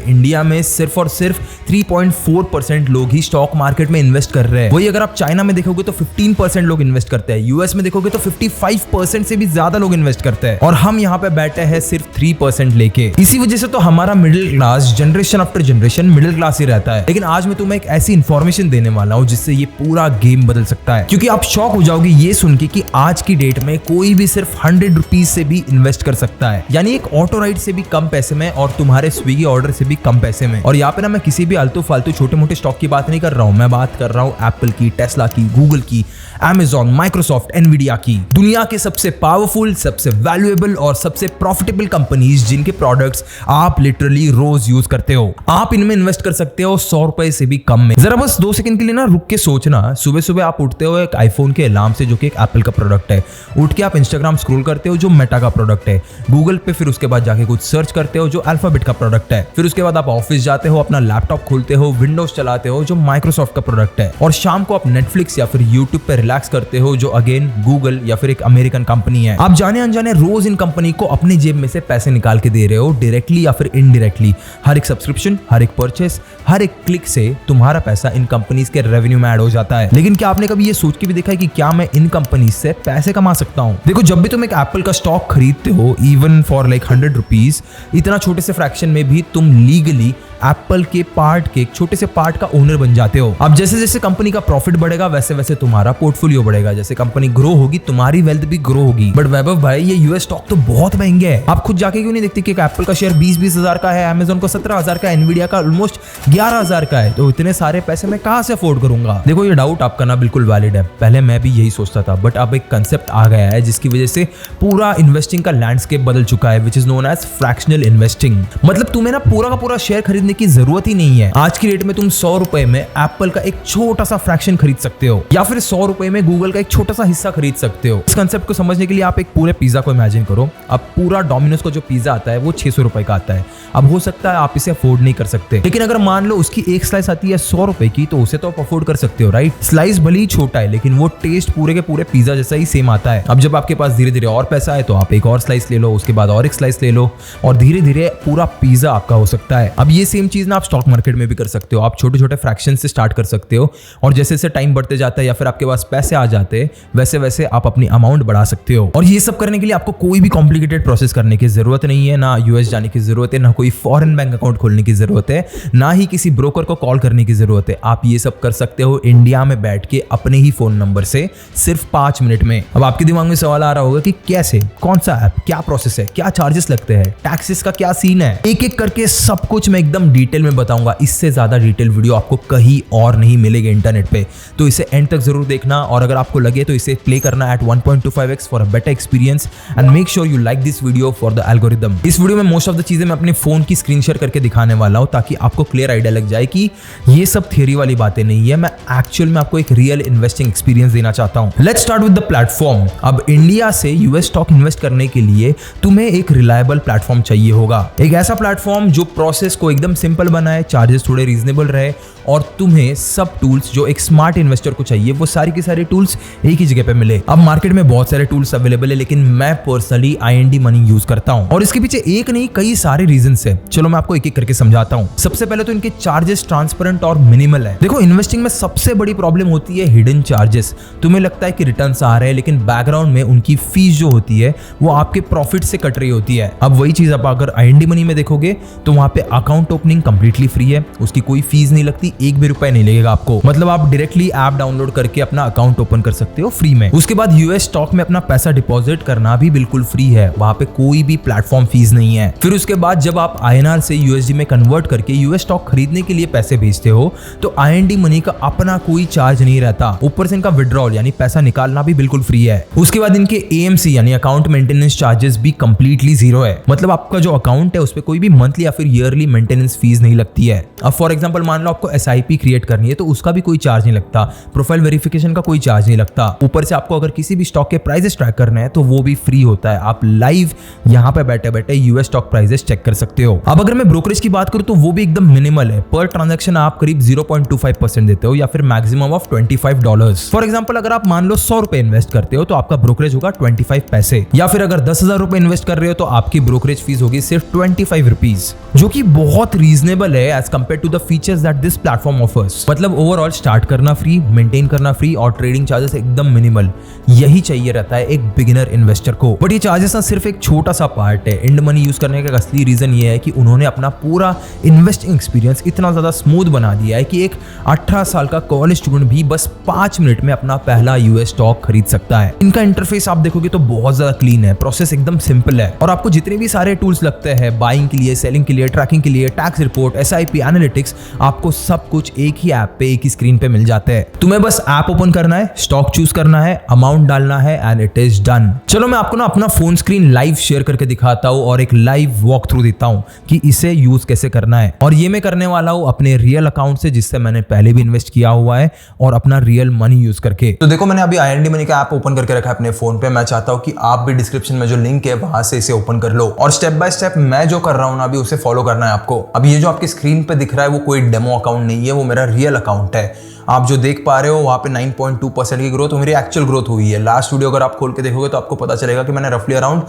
India में सिर्फ और सिर्फ 3.4% लोग ही स्टॉक मार्केट में इन्वेस्ट कर रहे हैं। वही अगर आप चाइना में देखोगे तो 15% लोग इन्वेस्ट करते हैं, यूएस में देखोगे तो 55% से भी ज्यादा लोग इन्वेस्ट करते हैं, और हम यहाँ पे बैठे हैं सिर्फ 3% लेके। इसी वजह से तो हमारा middle class generation after generation middle class ही रहता है। लेकिन आज मैं तुम्हें एक ऐसी इंफॉर्मेशन देने वाला हूँ जिससे ये पूरा गेम बदल सकता है, क्योंकि आप शॉक हो जाओगे ये सुन के कि आज की डेट में कोई भी सिर्फ 100 रुपीज से भी इन्वेस्ट कर सकता है, यानी एक ऑटो राइड से भी कम पैसे में और तुम्हारे स्विगी ऑर्डर से भी कम पैसे में। और यहाँ पे ना मैं किसी भी आलतू फालतू छोटे मोटे स्टॉक की बात नहीं कर रहा हूँ, मैं बात कर रहा हूँ एप्पल की, टेस्ला की, गूगल की, Amazon, माइक्रोसॉफ्ट, एनवीडिया की, दुनिया के सबसे पावरफुल, सबसे वैल्यूएबल और सबसे प्रॉफिटेबल कंपनीज जिनके प्रोडक्ट्स आप लिटरली रोज यूज करते हो। आप इनमें इन्वेस्ट कर सकते हो 100 रुपए से भी कम में। जरा बस 2 सेकंड के लिए ना रुक के सोचना, सुबह सुबह आप उठते हो एक आईफोन के अलार्म से जो कि एक एप्पल का प्रोडक्ट है, उठ के आप इंस्टाग्राम स्क्रॉल करते हो जो मेटा का प्रोडक्ट है, गूगल पे फिर उसके बाद जाके कुछ सर्च करते हो जो अल्फाबेट का प्रोडक्ट है, फिर उसके बाद आप ऑफिस जाते हो, अपना लैपटॉप खोलते हो, विंडोज चलाते हो जो माइक्रोसॉफ्ट का प्रोडक्ट है, और शाम को आप नेटफ्लिक्स या फिर यूट्यूब पे रिलैक्स करते हो जो अगेन गूगल या फिर एक अमेरिकन कंपनी है। आप जाने अनजाने रोज इन कंपनी को अपनी जेब में से पैसे निकाल के दे रहे हो, डायरेक्टली या फिर इनडायरेक्टली। हर एक सब्सक्रिप्शन, हर एक परचेस, हर एक क्लिक से तुम्हारा पैसा इन कंपनीज के रेवेन्यू में ऐड हो जाता है। लेकिन क्या आपने कभी ये सोच के भी देखा है कि क्या मैं इन कंपनीज से पैसे कमा सकता हूँ? देखो, जब भी तुम एक एप्पल का स्टॉक खरीदते हो, इवन फॉर लाइक 100 रुपीज, इतना छोटे से फ्रैक्शन में भी तुम लीगली एप्पल के पार्ट के एक छोटे से पार्ट का ओनर बन जाते हो। अब जैसे जैसे कंपनी का प्रॉफिट बढ़ेगा वैसे वैसे तुम्हारा पोर्टफोलियो बढ़ेगा, जैसे कंपनी ग्रो होगी तुम्हारी वेल्थ भी ग्रो होगी। बट वैभव भाई, ये यूएस स्टॉक तो बहुत महंगे है, आप खुद जाके क्यों नहीं देखते कि एप्पल का शेयर 20-20 हजार का है, अमेजन को 17,000 का, एनवीडिया का ऑलमोस्ट 11,000 का है, तो इतने सारे पैसे मैं कहां से अफोर्ड करूंगा? देखो, ये डाउट आपका ना बिल्कुल वैलिड है, पहले मैं भी यही सोचता था, बट अब एक कंसेप्ट आ गया है जिसकी वजह से पूरा इन्वेस्टिंग का लैंडस्केप बदल चुका है, which is known as fractional investing. मतलब तुम्हें ना पूरा का पूरा शेयर खरीदने की जरूरत ही नहीं है। आज की डेट में तुम 100 रुपए में एप्पल का एक छोटा सा फ्रैक्शन खरीद सकते हो, या फिर 100 रुपए में गूगल का एक छोटा सा हिस्सा खरीद सकते हो। इस कंसेप्ट को समझने के लिए आप एक पूरे पिज्जा को इमेजिन करो। अब पूरा डोमिनोज का जो पिज्जा आता है वो 600 रुपए का आता है। अब हो सकता है आप इसे अफोर्ड नहीं कर सकते, लेकिन अगर मान लो उसकी एक स्लाइस आती है 100 रुपए की, तो उसे तो आप अफोर्ड कर सकते हो, राइट? स्लाइस भले ही छोटा है लेकिन वो टेस्ट पूरे के पूरे पिज्जा जैसा ही सेम आता है। अब जब आपके पास धीरे धीरे और पैसा है तो आप एक और स्लाइस ले लो, उसके बाद और एक स्लाइस ले लो, और धीरे धीरे पूरा पिज्जा आपका हो सकता है। अब ये सेम चीज ना आप स्टॉक मार्केट में भी कर सकते हो। आप छोटे छोटे फ्रैक्शन से स्टार्ट कर सकते हो, और जैसे जैसे टाइम बढ़ते जाता है या फिर आपके पास पैसे आ जाते हैं वैसे वैसे आप अपनी अमाउंट बढ़ा सकते हो। और ये सब करने के लिए आपको कोई भी कॉम्प्लिकेटेड प्रोसेस करने की जरूरत नहीं है, ना यूएस जाने की जरूरत है, ना कोई फॉरेन बैंक अकाउंट खोलने की जरूरत है, ना ही किसी ब्रोकर को कॉल करने की जरूरत है। आप ये सब कर सकते हो इंडिया में बैठ के अपने ही फोन नंबर से सिर्फ 5 मिनट में। अब आपके दिमाग में सवाल आ रहा होगा कि कैसे, कौन सा ऐप, क्या प्रोसेस है, क्या चार्जेस लगते हैं, टैक्सेस का क्या सीन है? एक एक करके सब कुछ मैं एकदम डिटेल में बताऊंगा। इससे ज्यादा डिटेल वीडियो आपको कहीं और नहीं मिलेगी इंटरनेट पे, तो इसे एंड तक जरूर देखना, और अगर आपको लगे तो इसे प्ले करना at 1.25x for a better experience, and make sure you like this video for the algorithm. इस वीडियो में मोस्ट ऑफ द चीजें मैं अपने फोन की स्क्रीन शेयर करके दिखाने वाला हूं, ताकि आपको क्लियर आइडिया लग जाए कि ये सब थियरी वाली बातें नहीं है, मैं एक्चुअल में आपको एक रियल इन्वेस्टिंग एक्सपीरियंस देना चाहता हूं। Let's start with the platform. अब इंडिया से यूएस स्टॉक इन्वेस्ट करने के लिए तुम्हें एक रिलायबल प्लेटफॉर्म चाहिए होगा, एक ऐसा प्लेटफॉर्म जो प्रोसेस को एकदम सिंपल बनाए, चार्जेस थोड़े रीजनेबल रहे, और तुम्हें सब टूल्स जो एक स्मार्ट इन्वेस्टर को चाहिए वो सारी की सारी टूल्स एक ही जगह पे मिले। अब मार्केट में बहुत सारे टूल्स अवेलेबल है, लेकिन मैं पर्सनली IND मनी यूज करता हूं, और इसके पीछे एक नहीं कई सारे रीजंस है। चलो मैं आपको एक एक करके समझाता हूं। सबसे पहले तो इनके चार्जेस ट्रांसपेरेंट और मिनिमल है। देखो, इन्वेस्टिंग में सबसे बड़ी प्रॉब्लम होती है हिडन चार्जेस। तुम्हें लगता है कि रिटर्न्स आ रहे हैं, लेकिन बैकग्राउंड में उनकी फीस जो होती है वो आपके प्रॉफिट से कट रही होती है। अब वही चीज आप अगर IND मनी में देखोगे तो वहां पे अकाउंट ओपनिंग कंप्लीटली फ्री है, उसकी कोई फीस नहीं लगती, एक भी रुपए नहीं लगेगा आपको। मतलब आप डायरेक्टली ऐप डाउनलोड करके अपना अकाउंट ओपन कर सकते हो फ्री में। उसके बाद यूएस स्टॉक में अपना पैसा डिपॉजिट करना भी बिल्कुल फ्री है, वहां पे कोई भी प्लेटफॉर्म फीस नहीं है। फिर उसके बाद जब आप INR से USD में कन्वर्ट करके यूएस स्टॉक खरीदने के लिए पैसे भेजते हो तो IND मनी का अपना कोई चार्ज नहीं रहता, ऊपर से इनका विड्रॉल यानी पैसा निकालना भी बिल्कुल फ्री है। उसके बाद इनके AMC यानी अकाउंट मेंटेनेंस चार्जेस भी कंप्लीटली जीरो है। मतलब आपका जो अकाउंट है उस पर कोई भी मंथली या फिर ईयरली मेंटेनेंस फीस नहीं लगती है। अब फॉर एग्जांपल मान लो आपको SIP क्रिएट करनी है तो उसका भी कोई चार्ज नहीं लगता, प्रोफाइल वेरिफिकेशन का कोई चार्ज नहीं लगता। ऊपर से आपको अगर किसी भी स्टॉक के प्राइसेस ट्रैक करना है तो वो भी फ्री होता है, आप लाइव यहाँ पे बैठे बैठे यूएस स्टॉक प्राइसेस चेक कर सकते हो। अब अगर मैं ब्रोकरेज की बात करूं तो वो भी एकदम मिनिमल है, पर ट्रांजैक्शन आप करीब 0.25% देते हो या फिर मैक्सिमम ऑफ $25। फॉर एग्जांपल अगर आप मान लो 100 रुपए इन्वेस्ट करते हो तो आपका ब्रोकरेज होगा 25 पैसे, या फिर अगर 10,000 रुपए इन्वेस्ट कर रहे हो तो आपकी ब्रोकरेज फीस होगी सिर्फ 25 रुपीज, जो कि बहुत रीजनेबल है as compare to the features that this platform offers. मतलब ओवरऑल स्टार्ट करना फ्री, मेंटेन करना फ्री और ट्रेडिंग चार्जेस एकदम मिनिमल। यही चाहिए रहता है एक बिगिनर इन्वेस्टर को। बट ये चार्जेस ना सिर्फ एक छोटा सा पार्ट है। इंड मनी यूज करने का असली रीजन ये है कि उन्होंने अपना पूरा इन्वेस्टिंग एक्सपीरियंस इतना ज्यादा स्मूथ बना दिया है कि एक 18 साल का कॉलेज स्टूडेंट भी बस 5 मिनट में अपना पहला यूएस स्टॉक खरीद सकता है। इनका इंटरफेस आप देखोगे तो बहुत ज्यादा क्लीन है, प्रोसेस एकदम सिंपल है और आपको जितने भी सारे टूल्स लगते हैं बाइंग के लिए, सेलिंग के लिए, ट्रैकिंग के लिए, टैक्स रिपोर्ट, एसआईपी, एनालिटिक्स, आपको सब कुछ एक ही ऐप पे, एक ही स्क्रीन पे मिल जाते हैं। तुम्हें बस ऐप ओपन करना है, स्टॉक चूज करना है, अमाउंट डालना है एंड इट इज डन। चलो मैं आपको ना अपना फोन स्क्रीन लाइव शेयर करके दिखाता हूँ और एक लाइव वॉक थ्रू देता हूँ कि इसे यूज कैसे करना है। और ये मैं करने वाला हूँ अपने रियल अकाउंट से जिससे मैंने पहले भी इन्वेस्ट किया हुआ है और अपना रियल मनी यूज करके। तो देखो मैंने अभी IND मनी का ऐप ओपन करके रखा है अपने फोन पे। मैं चाहता हूँ कि आप भी डिस्क्रिप्शन में जो लिंक है वहां से इसे ओपन कर लो और स्टेप बाय स्टेप मैं जो कर रहा हूँ ना अभी उसे फॉलो करना है आपको। अब ये जो आपकी स्क्रीन पे दिख रहा है वो कोई डेमो अकाउंट नहीं है, वो मेरा रियल अकाउंट है। आप जो देख पा रहे हो वहां पे 9.2% की ग्रोथ मेरी एक्चुअल ग्रोथ हुई है। लास्ट वीडियो अगर आप खोल के देखोगे तो आपको पता चलेगा कि मैंने रफली अराउंड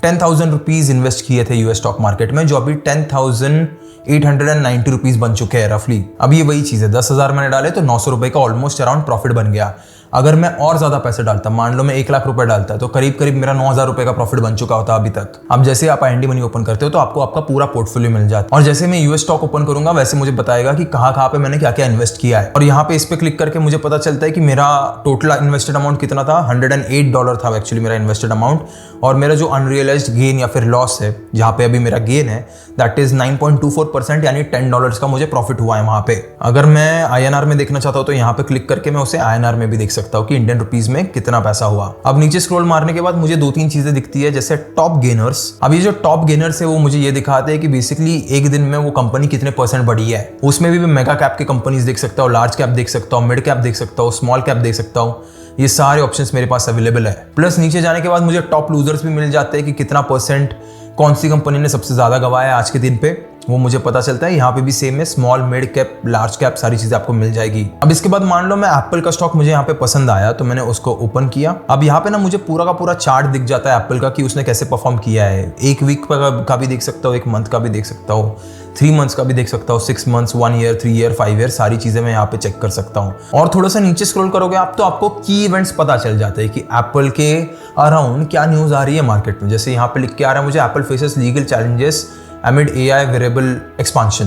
10,000 रुपीज इन्वेस्ट किए थे यूएस स्टॉक मार्केट में, जो अभी 10,890 रुपीज बन चुके हैं रफली। अब ये वही चीज है, 10,000 मैंने डाले तो 900 रुपए का ऑलमोस्ट अराउंड प्रॉफिट बन गया। अगर मैं और ज्यादा पैसे डालता, मान लो मैं 1 लाख रुपए डालता, तो करीब करीब मेरा 9,000 रुपए का प्रॉफिट बन चुका होता अभी तक। अब जैसे आप IND मनी ओपन करते हो तो आपको आपका पूरा पोर्टफोलियो मिल जाता है और जैसे मैं यूएस स्टॉक ओपन करूंगा वैसे मुझे बताएगा कि कहाँ पे मैंने क्या क्या इन्वेस्ट किया है। और यहाँ पे इस पे क्लिक करके मुझे पता चलता है कि मेरा टोटल इन्वेस्टेड अमाउंट कितना था। $108 था एक्चुअली मेरा इन्वेस्टेड अमाउंट और मेरा जो अनरियलाइज्ड गेन या फिर लॉस है, जहाँ पे अभी मेरा गेन है, दैट इज 9.24% यानी $10 का मुझे प्रॉफिट हुआ है वहां पे। अगर मैं INR में देखना चाहता हूँ तो यहाँ पे क्लिक करके मैं उसे INR में भी देख सकता हूँ कि इंडियन रुपीज में कितना पैसा हुआ। अब नीचे स्क्रॉल मारने के बाद मुझे 2-3 चीजें दिखती है, जैसे टॉप गेनर्स। अब ये जो टॉप गेनर्स है वो मुझे ये दिखाते हैं कि बेसिकली एक दिन में वो कंपनी कितने % बढ़ी है। उसमें भी मैं मेगा कैप की कंपनीज देख सकता हूँ, लार्ज कैप देख सकता हूँ, मिड कैप देख सकता हूँ, स्मॉल कैप देख सकता हूँ। ये सारे ऑप्शंस मेरे पास अवेलेबल है। प्लस नीचे जाने के बाद मुझे टॉप लूजर्स भी मिल जाते हैं कि कितना % कौन सी कंपनी ने सबसे ज्यादा गवाया है आज के दिन पे, वो मुझे पता चलता है। यहाँ पे भी सेम है, small, mid cap, large cap, सारी चीजें आपको मिल जाएगी। अब इसके बाद मान लो मैं एप्पल का स्टॉक मुझे यहाँ पे पसंद आया तो मैंने उसको ओपन किया। अब यहाँ पे ना मुझे पूरा का पूरा चार्ट दिख जाता है एप्पल का कि उसने कैसे परफॉर्म किया है। 1 वीक का भी देख सकता हूँ, 1 मंथ का भी देख सकता हूँ, 3 मंथ्स का भी देख सकता हूँ, 6 मंथ्स, 1 ईयर, 3 ईयर, 5 ईयर, सारी चीजें मैं यहाँ पे चेक कर सकता हूँ। और थोड़ा सा नीचे स्क्रॉल करोगे आप तो आपको की इवेंट्स पता चल जाते हैं कि एप्पल के अराउंड क्या न्यूज आ रही है मार्केट में। जैसे यहाँ पे लिख के आ रहा है मुझे Apple faces legal challenges amid AI variable expansion.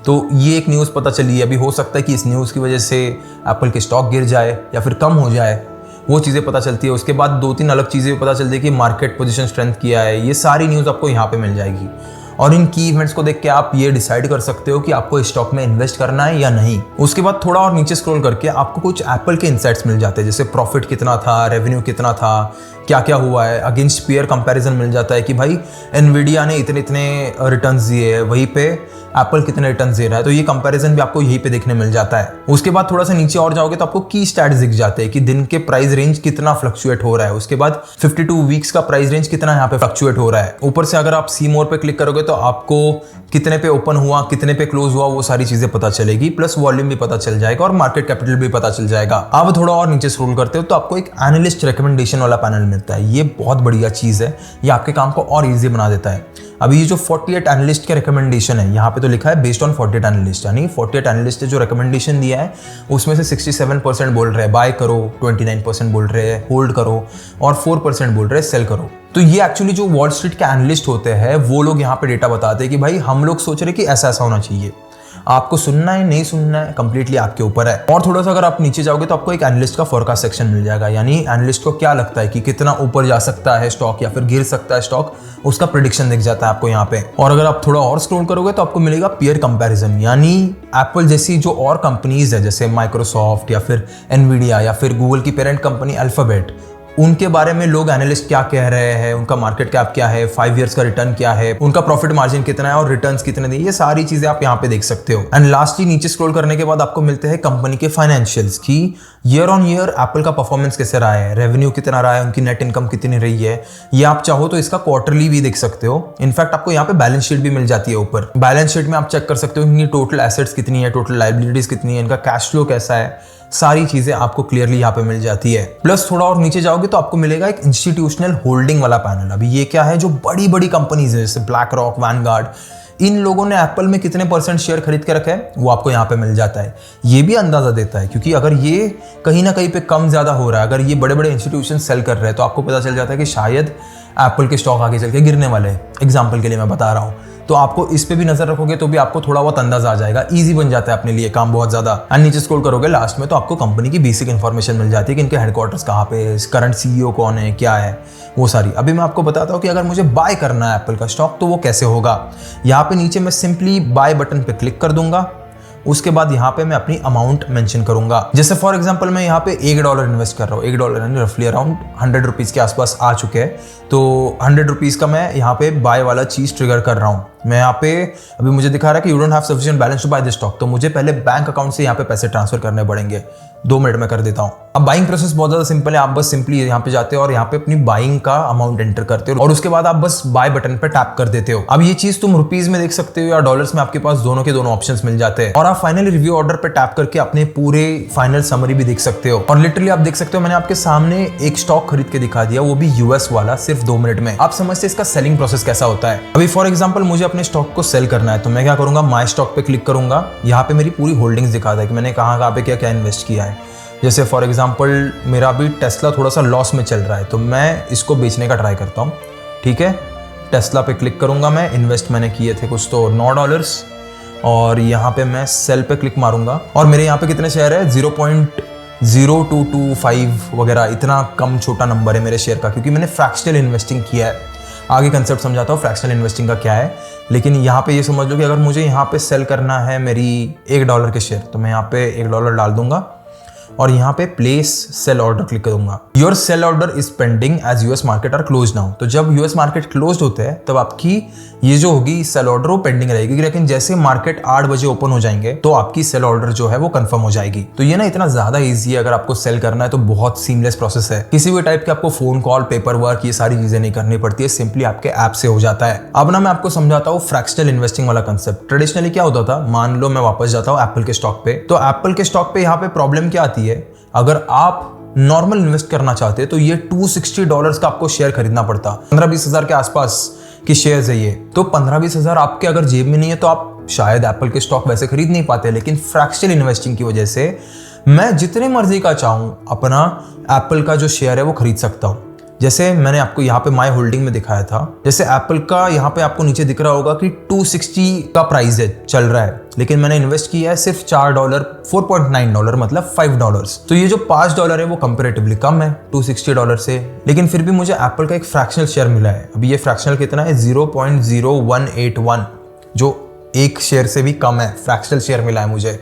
तो ये एक न्यूज़ पता चली है। अभी हो सकता है कि इस न्यूज़ की वजह से एप्पल के स्टॉक गिर जाए या फिर कम हो जाए, वो चीज़ें पता चलती है। उसके बाद 2-3 अलग चीज़ें पता चलती है कि मार्केट पोजीशन स्ट्रेंथ किया है। ये सारी न्यूज़ आपको यहाँ पे मिल जाएगी और इन की इवेंट्स को देख के आप ये डिसाइड कर सकते हो कि आपको इस स्टॉक में इन्वेस्ट करना है या नहीं। उसके बाद थोड़ा और नीचे स्क्रॉल करके आपको कुछ एप्पल के इनसाइट्स मिल जाते हैं, जैसे प्रॉफिट कितना था, रेवेन्यू कितना था, क्या क्या हुआ है। अगेंस्ट पीयर कंपैरिजन मिल जाता है कि भाई एनवीडिया ने इतने रिटर्न्स दिए हैं, वहीं पे एप्पल कितने रिटर्न्स दे रहा है। तो ये कंपैरिजन भी आपको यहीं पे देखने मिल जाता है। उसके बाद थोड़ा सा नीचे और जाओगे तो आपको की स्टैट्स दिख जाते हैं कि दिन के प्राइस रेंज कितना फ्लक्चुएट हो रहा है। उसके बाद 52 वीक्स का प्राइस रेंज कितना यहाँ पे फ्लक्चुएट हो रहा है। ऊपर से अगर आप सी मोर पे क्लिक करोगे तो आपको कितने पे ओपन हुआ, कितने पे क्लोज हुआ, वो सारी चीजें पता चलेगी। प्लस वॉल्यूम भी पता चल जाएगा और मार्केट कैपिटल भी पता चल जाएगा। आप थोड़ा और नीचे स्क्रॉल करते हो तो आपको एक एनालिस्ट रिकमेंडेशन वाला पैनल मिलता है। ये बहुत बढ़िया चीज है, ये आपके काम को और इजी बना देता है। अभी ये जो 48 एनालिस्ट के रिकमेंडेशन है, यहाँ पे तो लिखा है बेस्ड ऑन 48 एनालिस्ट, यानी 48 एनालिस्ट ने जो रिकमेंडेशन दिया है उसमें से 67% बोल रहे हैं बाय करो, 29% बोल रहे हैं होल्ड करो और 4% बोल रहे हैं सेल करो। तो ये एक्चुअली जो वॉल स्ट्रीट के एनालिस्ट होते हैं वो लोग यहाँ पे डेटा बताते हैं कि भाई हम लोग सोच रहे हैं कि ऐसा ऐसा होना चाहिए। आपको सुनना है नहीं सुनना है कंप्लीटली आपके ऊपर है। और थोड़ा सा अगर आप नीचे जाओगे तो आपको एक एनालिस्ट का फोरकास्ट सेक्शन मिल जाएगा, यानी एनालिस्ट को क्या लगता है कि कितना ऊपर जा सकता है स्टॉक या फिर गिर सकता है स्टॉक, उसका प्रेडिक्शन दिख जाता है आपको यहाँ पे। और अगर आप थोड़ा और स्क्रॉल करोगे तो आपको मिलेगा पीयर कंपैरिजन, यानी एप्पल जैसी जो और कंपनीज है जैसे माइक्रोसॉफ्ट या फिर एनवीडिया या फिर गूगल की पेरेंट कंपनी अल्फाबेट, उनके बारे में लोग एनालिस्ट क्या कह रहे हैं, उनका मार्केट कैप क्या है, 5 इयर्स का रिटर्न क्या है, उनका प्रॉफिट मार्जिन कितना है और रिटर्न्स कितने दिए, ये सारी चीजें आप यहाँ पे देख सकते हो। एंड लास्टली नीचे स्क्रॉल करने के बाद आपको मिलते हैं कंपनी के फाइनेंशियल्स की ईयर ऑन ईयर एप्पल का परफॉर्मेंस कैसे रहा है, रेवेन्यू कितना रहा है, उनकी नेट इनकम कितनी रही है। ये आप चाहो तो इसका क्वार्टरली भी देख सकते हो। इनफैक्ट आपको यहाँ पे बैलेंस शीट भी मिल जाती है ऊपर। बैलेंस शीट में आप चेक कर सकते हो इनकी टोटल एसेट्स कितनी है, टोटल लाइबिलिटीज कितनी है, इनका कैश फ्लो कैसा है, सारी चीजें आपको क्लियरली यहाँ पे मिल जाती है। प्लस थोड़ा और नीचे जाओगे तो आपको मिलेगा एक इंस्टीट्यूशनल होल्डिंग वाला पैनल। अभी ये क्या है, जो बड़ी बड़ी कंपनीज है जैसे ब्लैक रॉक, वैनगार्ड, इन लोगों ने एप्पल में कितने % शेयर खरीद के रखा है वो आपको यहाँ पे मिल जाता है। ये भी अंदाजा देता है, क्योंकि अगर ये कहीं ना कहीं पे कम ज्यादा हो रहा है, अगर ये बड़े बड़े इंस्टीट्यूशन सेल कर रहे हैं, तो आपको पता चल जाता है कि शायद एप्पल के स्टॉक आगे चल के गिरने वाले हैं। एग्जाम्पल के लिए मैं बता रहा हूँ, तो आपको इस पे भी नजर रखोगे तो भी आपको थोड़ा बहुत अंदाजा आ जाएगा। इजी बन जाता है अपने लिए काम बहुत ज्यादा। एंड नीचे स्क्रॉल करोगे लास्ट में तो आपको कंपनी की बेसिक इन्फॉर्मेशन मिल जाती है कि इनके हेडक्वार्टर्स कहाँ पे, करंट CEO कौन है, क्या है, वो सारी। अभी मैं आपको बताता हूँ कि अगर मुझे बाय करना है एप्पल का स्टॉक तो वो कैसे होगा। यहाँ पे नीचे मैं सिंपली बाय बटन पे क्लिक कर दूंगा। उसके बाद यहाँ पे मैं अपनी अमाउंट मेंशन करूंगा। जैसे फॉर एग्जांपल मैं यहाँ पे $1 इन्वेस्ट कर रहा हूँ। $1 यानी रफली अराउंड 100 रुपीज़ के आसपास आ चुके हैं। तो 100 रुपीज़ का मैं यहाँ पे बाय वाला चीज़ ट्रिगर कर रहा हूँ। मैं यहाँ पे अभी मुझे दिखा रहा है कि you don't have sufficient balance to buy this stock, तो मुझे पहले बैंक अकाउंट से यहाँ पे पैसे ट्रांसफर करने पड़ेंगे। 2 मिनट में कर देता हूँ। अब बाइंग प्रोसेस बहुत ज़्यादा सिंपल है। आप बस सिंपली यहाँ पे जाते हो और यहाँ पे अपनी बाइंग का अमाउंट एंटर करते हो और उसके बाद आप बस बाय बटन पे टैप कर देते हो। अब ये चीज़ तुम रुपीज़ में देख सकते हो या डॉलर्स में, आपके पास दोनों के दोनों ऑप्शंस मिल जाते हैं। और आप फाइनली रिव्यू ऑर्डर पे टैप करके अपने पूरे फाइनल समरी भी देख सकते हो। और लिटरली आप देख सकते हो मैंने आपके सामने एक स्टॉक खरीद के दिखा दिया, वो भी US वाला, सिर्फ 2 मिनट में। आप समझते इसका सेलिंग प्रोसेस कैसा होता है। अभी फॉर एग्जाम्पल मुझे अपने स्टॉक को सेल करना है, तो मैं क्या करूंगा, माई स्टॉक पे क्लिक करूंगा। यहाँ पे मेरी पूरी होल्डिंग्स दिखाता है कि मैंने कहाँ पे क्या क्या इन्वेस्ट किया है। जैसे फॉर एग्जांपल मेरा अभी टेस्ला थोड़ा सा लॉस में चल रहा है, तो मैं इसको बेचने का ट्राई करता हूँ। ठीक है, टेस्ला पे क्लिक करूंगा मैं। इन्वेस्ट मैंने किए थे कुछ तो $9 और यहाँ पे मैं सेल पे क्लिक मारूंगा और मेरे यहाँ पे कितने शेयर है, 0.0225 वगैरह, इतना कम छोटा नंबर है मेरे शेयर का, क्योंकि मैंने फ्रैक्शनल इन्वेस्टिंग किया है। आगे कंसेप्ट समझाता हूँ फ्रैक्शनल इन्वेस्टिंग का क्या है। लेकिन यहाँ पे ये समझ लो कि अगर मुझे यहाँ पे सेल करना है मेरी $1 के शेयर, तो मैं यहाँ पे $1 डाल दूंगा और यहाँ पे प्लेस सेल ऑर्डर क्लिक करूंगा। Your sell order is pending as US market are close now. तो जब US मार्केट क्लोज होते हैं तब आपकी ये जो होगी सेल ऑर्डर वो पेंडिंग रहेगी, लेकिन जैसे मार्केट 8 बजे ओपन हो जाएंगे तो आपकी सेल ऑर्डर जो है वो कंफर्म हो जाएगी। तो ये ना इतना ज्यादा ईजी है। अगर आपको सेल करना है तो बहुत सीमलेस प्रोसेस है। किसी भी टाइप के आपको फोन कॉल, पेपर वर्क, ये सारी चीजें नहीं करनी पड़ती है, सिंपली आपके ऐप से हो जाता है। अब ना मैं आपको समझाता हूँ फ्रैक्शनल इन्वेस्टिंग वाला कंसेप्ट। ट्रेडिशनली क्या होता था, मान लो मैं वापस जाता हूँ एप्पल के स्टॉक पे, तो एप्पल के स्टॉक पे यहाँ पे प्रॉब्लम क्या आती है, अगर आप नॉर्मल इन्वेस्ट करना चाहते हैं तो ये $260 का आपको शेयर खरीदना पड़ता। 15-20 हज़ार के आसपास की शेयर्स है ये। तो 15-20 हज़ार आपके अगर जेब में नहीं है तो आप शायद एप्पल के स्टॉक वैसे खरीद नहीं पाते। लेकिन फ्रैक्शनल इन्वेस्टिंग की वजह से मैं जितने मर्जी का चाहूं अपना एप्पल का जो शेयर है वो खरीद सकता हूं। जैसे मैंने आपको यहाँ पे माई होल्डिंग में दिखाया था, जैसे एप्पल का यहाँ पे आपको नीचे दिख रहा होगा कि 260 का प्राइस है, चल रहा है, लेकिन मैंने इन्वेस्ट किया है सिर्फ $4, $4.9 मतलब $5। तो ये जो $5 है वो कंपेरेटिवली कम है $260 से, लेकिन फिर भी मुझे एप्पल का एक फ्रैक्शनल शेयर मिला है। अभी ये फ्रैक्शनल कितना है, 0.0181, जो एक शेयर से भी कम है, फ्रैक्शनल शेयर मिला है मुझे।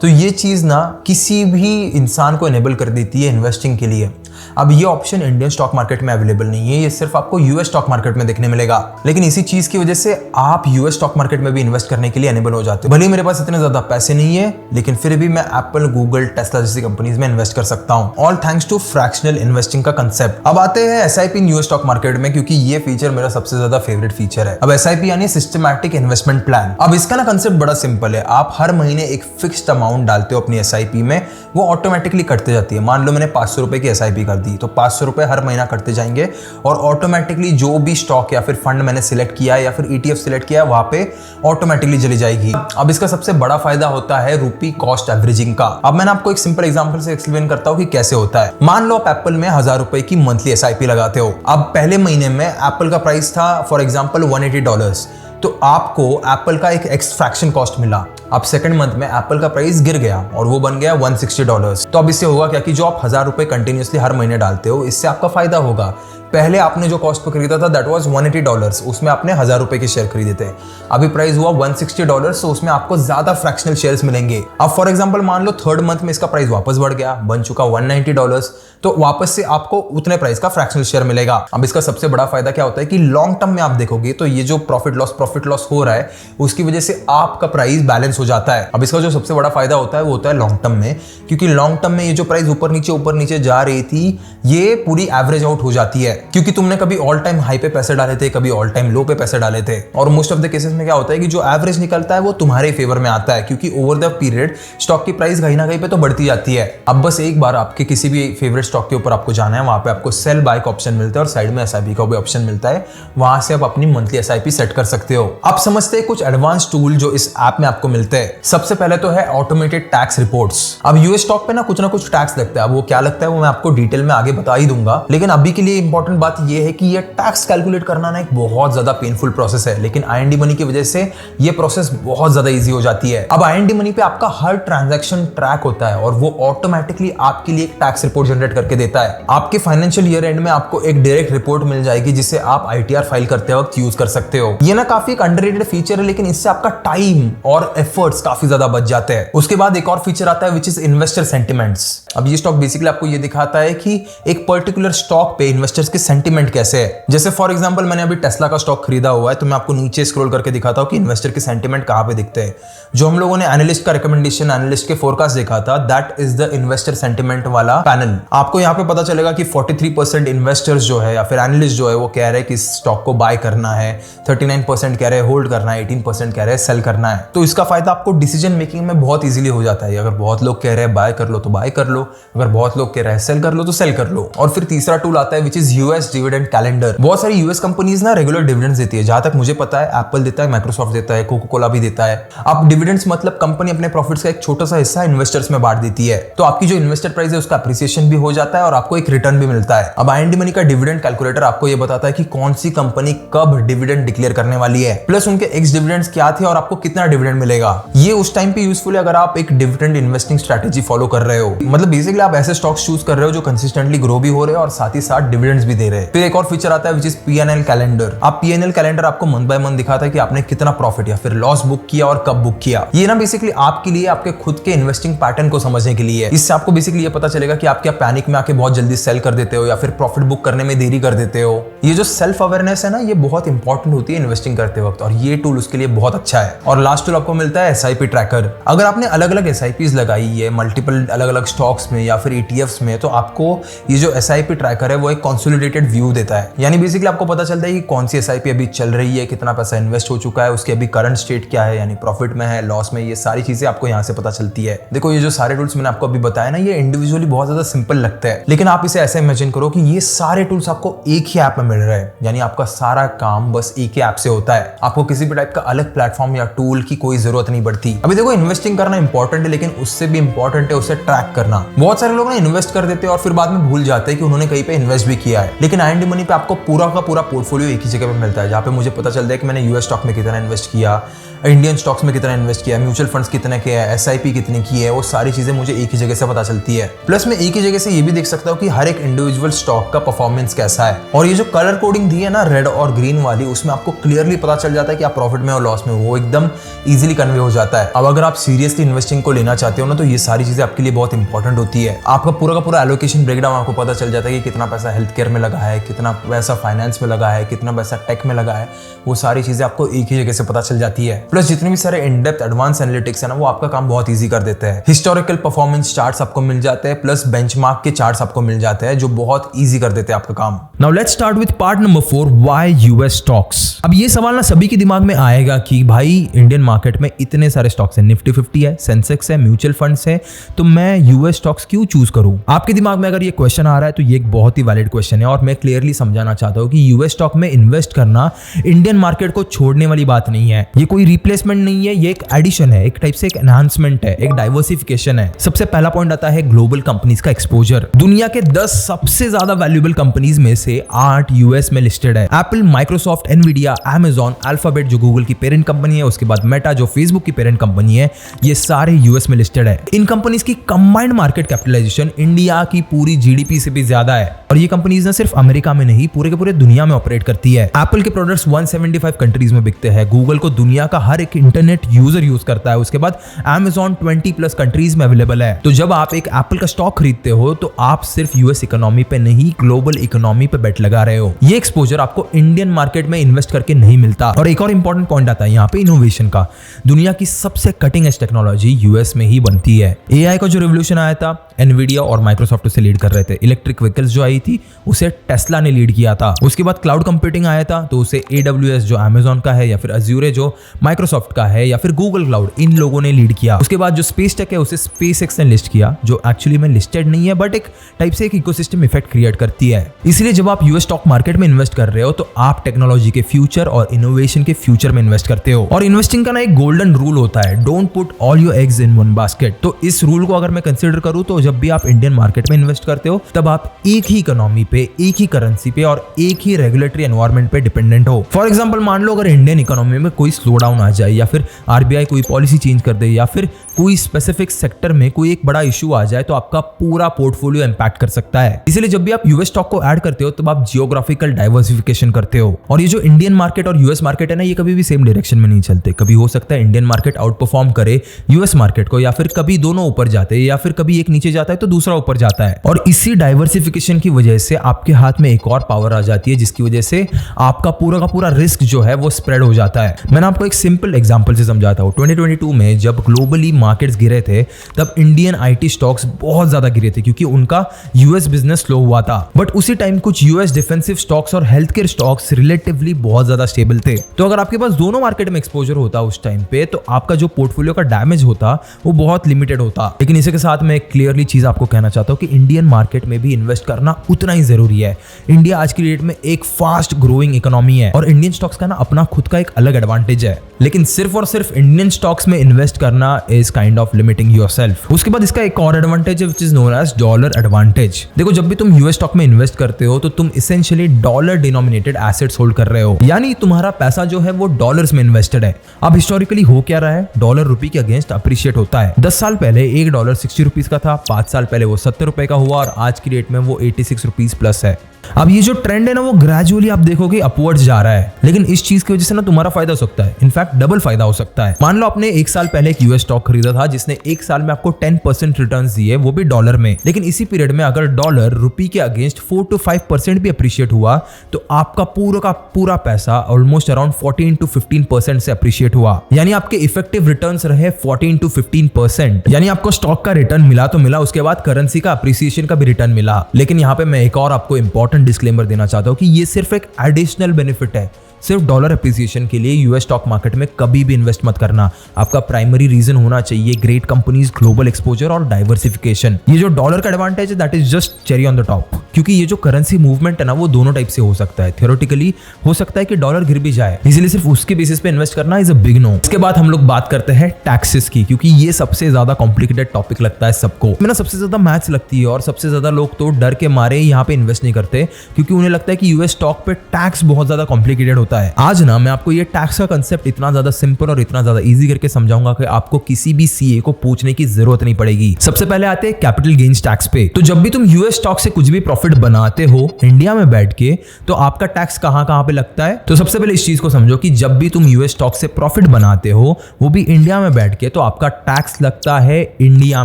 तो ये चीज़ ना किसी भी इंसान को इनेबल कर देती है इन्वेस्टिंग के लिए। अब ये ऑप्शन इंडियन स्टॉक मार्केट में अवेलेबल नहीं है, ये सिर्फ आपको US स्टॉक मार्केट में देखने मिलेगा। लेकिन इसी चीज की वजह से आप US स्टॉक मार्केट में भी इन्वेस्ट करने के लिए एनेबल हो जाते हो। भले मेरे पास इतने ज्यादा पैसे नहीं है, लेकिन फिर भी मैं एप्पल, गूगल, टेस्ला जैसी कंपनीज में इन्वेस्ट कर सकता हूँ, all thanks to fractional investing का कंसेप्ट। अब आते हैं SIP in US stock market में, क्योंकि ये फीचर मेरा सबसे ज्यादा फेवरेट फीचर है। अब SIP यानी सिस्टमैटिक इन्वेस्टमेंट प्लान। अब इसका ना कंसेप्ट बड़ा सिंपल है। आप हर महीने एक फिक्स्ड अमाउंट डालते हो अपनी SIP में, वो ऑटोमेटिकली कटते जाती है। मान लो मैंने 500 रुपए की SIP कर दी, तो 500 रुपए हर महीना कटते जाएंगे और ऑटोमेटिकली जो भी स्टॉक या फिर फंड मैंने सिलेक्ट किया है या फिर ETF सिलेक्ट किया है वहां पे ऑटोमेटिकली चली जाएगी। अब इसका सबसे बड़ा फायदा होता है रूपी कॉस्ट एवरेजिंग का। अब मैंने आपको एक सिंपल एग्जांपल से एक्सप्लेन करता हूं कि कैसे होता है। मान लो आप एप्पल में 1000 रुपए की मंथली SIP लगाते हो। अब पहले महीने में एप्पल का प्राइस था फॉर एग्जांपल $180, तो आपको एप्पल का एक एक्स फ्रैक्शन कॉस्ट मिला। अब सेकंड मंथ में एप्पल का प्राइस गिर गया और वो बन गया $160। तो अब इससे होगा क्या कि जो आप 1000 रुपए कंटिन्यूसली हर महीने डालते हो, इससे आपका फायदा होगा। पहले आपने जो कॉस्ट पर खरीदा था दैट वाज $180, उसमें आपने 1000 रुपए के शेयर खरीदे थे। अभी प्राइस हुआ $160, तो उसमें आपको ज्यादा फ्रैक्शनल शेयर्स मिलेंगे। अब फॉर एग्जांपल मान लो थर्ड मंथ में इसका प्राइस वापस बढ़ गया, बन चुका $190, तो तो वापस से आपको उतने प्राइस का फ्रैक्शनल शेयर मिलेगा। अब इसका सबसे बड़ा फायदा क्या होता है कि लॉन्ग टर्म में आप देखोगे तो ये जो प्रॉफिट लॉस हो रहा है उसकी वजह से आपका प्राइस बैलेंस हो जाता है। अब इसका जो सबसे बड़ा फायदा होता है वो होता है लॉन्ग टर्म में, क्योंकि लॉन्ग टर्म में ये जो प्राइस ऊपर नीचे जा रही थी ये पूरी एवरेज आउट हो जाती है, क्योंकि तुमने कभी ऑल टाइम हाई पे पैसे डाले थे, कभी ऑल टाइम लो पे पैसे डाले थे, और मोस्ट ऑफ द केसेस में क्या होता है कि जो एवरेज निकलता है वो तुम्हारे फेवर में आता है, क्योंकि ओवर द पीरियड स्टॉक की प्राइस कहीं ना कहीं पे तो बढ़ती जाती है। अब बस एक बार आपके किसी भी फेवरेट स्टॉक के ऊपर आपको जाना है, वहां पे आपको सेल बाय का ऑप्शन मिलता है और साइड में एसआईपी का भी ऑप्शन मिलता है, वहां से आप अपनी मंथली एसआईपी सेट कर सकते हो। आप समझते हैं कुछ एडवांस टूल जो इस ऐप में आपको मिलते हैं। सबसे पहले तो है ऑटोमेटेड टैक्स रिपोर्ट्स। अब यूएस स्टॉक पे ना कुछ टैक्स लगता है, अब वो क्या लगता है वो मैं आपको डिटेल में आगे बता ही दूंगा, लेकिन अभी के लिए इंपॉर्टेंट बात ये है कि ये टैक्स कैलकुलेट करना ना एक बहुत ज्यादा पेनफुल प्रोसेस है, लेकिन आईएनडी मनी की वजह से ये प्रोसेस बहुत ज्यादा इजी हो जाती है। अब आईएनडी मनी पे आपका हर ट्रांजैक्शन ट्रैक होता है और वो ऑटोमेटिकली आपके लिए एक टैक्स रिपोर्ट जनरेट करके देता है। आपके फाइनेंशियल ईयर एंड में आपको एक डायरेक्ट रिपोर्ट मिल जाएगी जिसे आप आईटीआर फाइल करते वक्त यूज कर सकते हो। ये ना काफी एक अंडररेटेड फीचर है, लेकिन इससे आपका टाइम और एफर्ट्स काफी ज्यादा बच जाते हैं। उसके बाद एक और फीचर आता है विच इज इन्वेस्टर सेंटिमेंट्स। अब ये स्टॉक बेसिकली आपको ये दिखाता है कि एक पर्टिकुलर स्टॉक पे इन्वेस्टर्स के सेंटिमेंट कैसे है। जैसे फॉर एग्जांपल मैंने अभी टेस्ला का स्टॉक खरीदा हुआ है, तो मैं आपको नीचे स्क्रॉल करके दिखाता हूं कि इन्वेस्टर के सेंटिमेंट कहां पे दिखते हैं। जो हम लोगों ने एनालिस्ट का रिकमेंडेशन, एनालिस्ट के फोरकास्ट देखा था, that is the investor sentiment वाला पैनल। आपको यहां पे पता चलेगा कि 43% इन्वेस्टर्स जो है या फिर एनालिस्ट जो है वो कह रहे हैं कि स्टॉक को बाय करना है, 39% कह रहे हैं होल्ड करना है, 18% कह रहे हैं सेल करना है। तो इसका फायदा आपको डिसीजन मेकिंग में बहुत इजीली हो जाता है। अगर बहुत लोग कह रहे हैं बाय कर लो तो बाय कर लो, अगर बहुत लोग कह रहे हैं सेल कर लो तो सेल कर लो। और फिर तीसरा टूल आता है which is US dividend calendar. बहुत सारी यूएस कंपनीज ना रेगुलर डिविडेंड्स देती है, जहां तक मुझे पता है एप्पल देता है, माइक्रोसॉफ्ट देता है, कोका कोला भी देता है। अब डिविडेंड्स मतलब कंपनी अपने प्रॉफिट्स का एक छोटा सा हिस्सा इन्वेस्टर्स में बांट देती है, तो आपकी जो इन्वेस्टर प्राइस है उसका अप्रिसिएशन भी हो जाता है और आपको एक रिटर्न भी मिलता है। अब आईएनडी मनी का डिविडेंड कैलकुलेटर आपको ये बताता है कि कौन सी कंपनी कब डिविडेंड डिक्लेयर करने वाली है, प्लस उनके एक्स डिविडेंड्स क्या थे और आपको कितना डिविडेंड मिलेगा। ये उस टाइम पे यूजफुल है अगर आप एक डिविडेंड इन्वेस्टिंग स्ट्रेटेजी फॉलो कर रहे हो, मतलब बेसिकली आप ऐसे स्टॉक्स चूज कर रहे हो जो कंसिस्टेंटली ग्रो भी हो रहे हैं और साथ ही साथ डिविडेंड्स भी दे रहे हैं। फिर एक और फीचर आता है विच इज पीएनएल कैलेंडर। आप पीएनएल कैलेंडर आपको मंथ बाय मंथ दिखाता है कि आपने कितना प्रॉफिट या फिर लॉस बुक किया और कब बुक किया। ये ना बेसिकली आपके लिए आपके खुद के इन्वेस्टिंग पैटर्न को समझने के लिए है। इससे आपको बेसिकली ये पता चलेगा कि आप क्या पैनिक में आके बहुत जल्दी सेल कर देते हो या फिर प्रॉफिट बुक करने में देरी कर देते हो। ये जो सेल्फ अवेयरनेस है ना, ये बहुत इंपॉर्टेंट होती है इन्वेस्टिंग करते वक्त, और ये टूल उसके लिए बहुत अच्छा है। और लास्ट टूल आपको मिलता है एसआईपी ट्रैकर। अगर आपने अलग अलग एसआईपीज लगाई है मल्टीपल अलग अलग स्टॉक्स में या फिर ईटीएफ्स में, तो आपको ये जो एसआईपी ट्रैकर है वो एक कंसोलिडेटेड व्यू देता है। यानी बेसिकली आपको पता चलता है कि कौन सी एसआईपी अभी चल रही है, कितना पैसा इन्वेस्ट हो चुका है, उसकी अभी करंट स्टेट क्या है, यानी प्रॉफिट में है, लॉस में, ये सारी चीजें आपको यहाँ से पता चलती है। देखो ये जो सारे टूल्स मैंने आपको अभी बताया ना, ये इंडिविजुअली बहुत ज्यादा सिंपल लगता है, लेकिन आप इसे ऐसे इमेजिन करो कि ये सारे टूल्स आपको एक ही ऐप में मिल रहे हैं, यानी आपका सारा काम बस एक ही ऐप से होता है। आपको किसी भी टाइप का अलग प्लेटफॉर्म या टूल की कोई जरूरत नहीं पड़ती। अभी देखो इन्वेस्टिंग करना इंपॉर्टेंट है, लेकिन उससे भी इंपॉर्टेंट है उसे ट्रैक करना। बहुत सारे लोग ना इन्वेस्ट कर देते हैं और फिर बाद में भूल जाते हैं कि उन्होंने कहीं पे इन्वेस्ट भी किया है, लेकिन आईएनडी मनी पे आपको पूरा का पूरा पोर्टफोलियो एक ही जगह पे मिलता है, जहाँ पे मुझे पता चलता है कि मैंने यूएस स्टॉक में कितना इन्वेस्ट किया, इंडियन स्टॉक्स में कितना इन्वेस्ट किया, म्यूचुअल फंड्स कितने के है, एसआईपी कितनी की है, वो सारी चीजें मुझे एक ही जगह से पता चलती है। प्लस मैं एक ही जगह से ये भी देख सकता हूँ कि हर एक इंडिविजुअल स्टॉक का परफॉर्मेंस कैसा है। और ये जो कलर कोडिंग दी है ना रेड और ग्रीन वाली, उसमें आपको क्लियरली पता चल जाता है कि आप प्रॉफिट में और लॉस में, वो एकदम इजीली कन्वे हो जाता है। अब अगर आप सीरियसली इन्वेस्टिंग को लेना चाहते हो ना, तो ये सारी चीजें आपके लिए बहुत इंपॉर्टेंट होती है। आपका पूरा का पूरा एलोकेशन ब्रेकडाउन आपको पता चल जाता है कि कितना पैसा हेल्थ केयर में लगा है, कितना पैसा फाइनेंस में लगा है, कितना पैसा टेक में लगा है, वो सारी चीजें आपको एक ही जगह से पता चल जाती है। प्लस जितने भी सारे इन डेप्थ एडवांस एनालिटिक्स है ना, वो आपका काम बहुत इजी कर देते हैं। हिस्टोरिकल परफॉर्मेंस चार्ट्स आपको मिल जाते हैं, प्लस बेंचमार्क के चार्ट्स आपको मिल जाते हैं, जो बहुत इजी कर देते हैं आपका काम। Now let's start with part number 4, why US stocks. अब ये सवाल ना सभी के दिमाग में आएगा कि भाई इंडियन मार्केट में इतने सारे स्टॉक्स हैं, निफ्टी 50 है, सेंसेक्स है, म्यूचुअल फंड्स है, तो मैं यूएस स्टॉक्स क्यों चूज करूं? आपके दिमाग में अगर ये क्वेश्चन आ रहा है तो ये एक बहुत ही वैलिड क्वेश्चन है, और मैं क्लियरली समझाना चाहता हूं कि यूएस स्टॉक में इन्वेस्ट करना इंडियन मार्केट को छोड़ने वाली बात नहीं है। ये कोई रिप्लेसमेंट नहीं है, ये एक एडिशन है, एक टाइप से एक एनहांसमेंट है, एक डाइवर्सिफिकेशन है। सबसे पहला पॉइंट आता है ग्लोबल कंपनीज का एक्सपोजर। दुनिया के 10 सबसे ज्यादा वैल्यूएबल कंपनीज में से 8 यूएस में लिस्टेड है। Apple, Microsoft, Nvidia, Amazon, alphabet जो गूगल की पेरेंट कंपनी है, उसके बाद मेटा जो फेसबुक की पेरेंट कंपनी है, ये सारे यूएस में लिस्टेड है। इन कंपनीज की कंबाइंड मार्केट कैपिटलाइजेशन इंडिया की पूरी जीडीपी से भी ज्यादा है, और ये कंपनीज ना सिर्फ अमेरिका में नहीं पूरे के पूरे दुनिया में ऑपरेट करती है। एप्पल के प्रोडक्ट्स 175 कंट्रीज में बिकते हैं, गूगल को दुनिया का हर एक इंटरनेट यूजर यूज करता है, उसके बाद Amazon 20+ कंट्रीज में अवेलेबल है। तो जब आप एक एप्पल का स्टॉक खरीदते हो तो तो आप सिर्फ यूएस इकोनॉमी पे नहीं ग्लोबल इकोनॉमी पे बेट लगा रहे हो। ये एक्सपोजर आपको इंडियन मार्केट में इन्वेस्ट करके नहीं मिलता। और एक और इंपॉर्टेंट पॉइंट आता है यहाँ पे इनोवेशन का। दुनिया की सबसे कटिंग एज टेक्नोलॉजी यूएस में ही बनती है। एआई का जो रिवोल्यूशन आया था एनवीडिया और माइक्रोसॉफ्ट उसे लीड कर रहे थे। इलेक्ट्रिक व्हीकल्स जो आई थी उसे टेस्ला ने लीड किया था। उसके बाद क्लाउड कंप्यूटिंग आया था तो उसे AWS जो अमेजॉन का है या फिर अज्यूरे जो माइक्रोसॉफ्ट का है या फिर गूगल क्लाउड, इन लोगों ने लीड किया। उसके बाद जो स्पेस टेक है उसे SpaceX ने लिस्ट किया, जो एक्चुअली में लिस्टेड नहीं है बट एक टाइप से एक इकोसिस्टम इफेक्ट क्रिएट करती है। इसलिए जब आप यूएस स्टॉक मार्केट में इन्वेस्ट कर रहे हो तो आप टेक्नोलॉजी के फ्यूचर और इनोवेशन के फ्यूचर में इन्वेस्ट करते हो। और इन्वेस्टिंग का ना एक गोल्डन रूल होता है, don't put all your eggs in one basket. तो इस रूल को अगर मैं कंसीडर करूं तो जब भी आप इंडियन मार्केट में इन्वेस्ट करते हो तब आप एक ही इकोनॉमी पे, एक ही करेंसी पे और एक ही रेगुलेटरी एनवायरनमेंट पे डिपेंडेंट हो। फॉर एग्जांपल मान लो अगर इंडियन इकोनॉमी में कोई स्लो डाउन आ जाए या फिर आरबीआई कोई पॉलिसी चेंज कर दे या फिर कोई स्पेसिफिक सेक्टर में कोई एक बड़ा इशू आ जाए तो आपका पूरा पोर्टफोलियो इंपैक्ट कर सकता है। इसलिए जब भी आप यूएस स्टॉक को ऐड करते हो तब आप जियोग्राफिकल डाइवर्सिफिकेशन करते हो। और ये जो इंडियन मार्केट और यूएस मार्केट है ना, ये कभी भी सेम डायरेक्शन में नहीं चलते। कभी हो सकता है इंडियन मार्केट आउट परफॉर्म करे यूएस मार्केट को, या फिर कभी दोनों ऊपर जाते हैं, या फिर कभी एक नीचे जाता है तो दूसरा ऊपर जाता है। और इसी डाइवर्सिफिकेशन की वजह से आपके हाथ में एक और पावर आ जाती है जिसकी वजह से आपका पूरा का पूरा रिस्क जो है वो स्प्रेड हो जाता है। मैंने आपको एक सिंपल एग्जांपल से समझाता हूं। 2022 में जब ग्लोबली मार्केट्स गिरे थे तब इंडियन आईटी स्टॉक्स बहुत ज्यादा गिरे थे क्योंकि उनका यूएस बिजनेस स्लो हुआ था। बट उसी टाइम कुछ यूएस डिफेंसिव स्टॉक्स और हेल्थ केयर स्टॉक्स रिलेटिवली बहुत ज्यादा स्टेबल थे। तो अगर आपके पास दोनों मार्केट में एक्सपोजर होता उस टाइम पे तो आपका जो पोर्टफोलियो का डैमेज होता वो बहुत लिमिटेड होता। लेकिन इसी के साथ मैं क्लियरली चीज आपको कहना चाहता हूं कि इंडियन मार्केट में भी इन्वेस्ट करना उतना ही जरूरी है। इंडिया आज की डेट में एक फास्ट ग्रोइंग इकोनॉमी है और इंडियन स्टॉक्स का ना अपना खुद का एक अलग एडवांटेज है। लेकिन सिर्फ और सिर्फ इंडियन स्टॉक्स में इन्वेस्ट करना is kind of limiting yourself. उसके बाद इसका एक और एडवांटेज है which is known as dollar advantage. देखो जब भी तुम यूएस स्टॉक में इन्वेस्ट करते हो तो तुम essentially dollar denominated assets hold कर रहे हो, यानी तुम्हारा पैसा जो है वो डॉलर्स में इन्वेस्टेड है। अब हिस्टोरिकली हो क्या रहा है, डॉलर रुपए के अगेंस्ट अप्रिशिएट होता है। 10 साल पहले $1 60 रुपीज का था, 5 साल पहले वो 70 रुपए का हुआ और आज की डेट में वो 86 रुपीज प्लस है। अब ये जो ट्रेंड है ना वो ग्रेजुअली आप देखोगे अपवर्ड्स जा रहा है। लेकिन इस चीज की वजह से ना तुम्हारा फायदा हो सकता है, इनफैक्ट डबल फायदा हो सकता है। मान लो आपने 1 साल पहले एक यूएस स्टॉक खरीदा था जिसने 1 साल में आपको 10% रिटर्न्स दिए, वो भी डॉलर में। लेकिन इसी पीरियड में अगर डॉलर रुपये के अगेंस्ट 4 to 5% भी अप्रिशिएट हुआ तो आपका पूरा का पूरा पैसा ऑलमोस्ट अराउंड 14 to 15% से अप्रिशिएट हुआ। यानी आपके इफेक्टिव रिटर्न्स रहे 14 to 15%। यानी आपको स्टॉक का रिटर्न मिला तो मिला, उसके बाद करेंसी का अप्रिसिएशन का भी रिटर्न मिला। लेकिन यहाँ पे मैं एक और आपको इंपॉर्टेंट डिस्क्लेमर देना चाहता हूं कि ये सिर्फ एक एडिशनल बेनिफिट है। सिर्फ डॉलर अप्रिसिएशन के लिए यूएस स्टॉक मार्केट में कभी भी इन्वेस्ट मत करना। आपका प्राइमरी रीजन होना चाहिए ग्रेट कंपनीज, ग्लोबल एक्सपोजर और डाइवर्सिफिकेशन। ये जो डॉलर का एडवांटेज है that is just cherry on the top, क्योंकि ये जो करेंसी मूवमेंट है ना वो दोनों टाइप से हो सकता है। थियोरेटिकली हो सकता है कि डॉलर गिर भी जाए, इसीलिए सिर्फ उसके बेसिस पे इन्वेस्ट करना इज अ बिग नो। इसके बाद हम लोग बात करते हैं टैक्सेस की, क्योंकि ये सबसे ज्यादा कॉम्प्लिकेटेड टॉपिक लगता है सबको। मेरा सबसे ज्यादा मैथ्स लगती है और सबसे ज्यादा लोग तो डर के मारे यहाँ पे इन्वेस्ट नहीं करते क्योंकि उन्हें लगता है कि यूएस स्टॉक पे टैक्स बहुत ज्यादा कॉम्प्लिकेटेड होता है। आज ना मैं आपको ये टैक्स का कंसेप्ट इतना ज्यादा सिंपल और इतना ज्यादा इजी करके समझाऊंगा कि आपको किसी भी सीए को पूछने की जरूरत नहीं पड़ेगी। सबसे पहले आते हैं कैपिटल गेन्स टैक्स पे। तो जब भी तुम यूएस स्टॉक से कुछ भी प्रॉफिट बनाते हो इंडिया में बैठ के तो आपका टैक्स कहां पे लगता है। तो सबसे पहले इस चीज को समझो कि जब भी तुम यूएस स्टॉक से प्रॉफिट बनाते हो वो भी इंडिया में बैठ के, तो आपका टैक्स लगता है इंडिया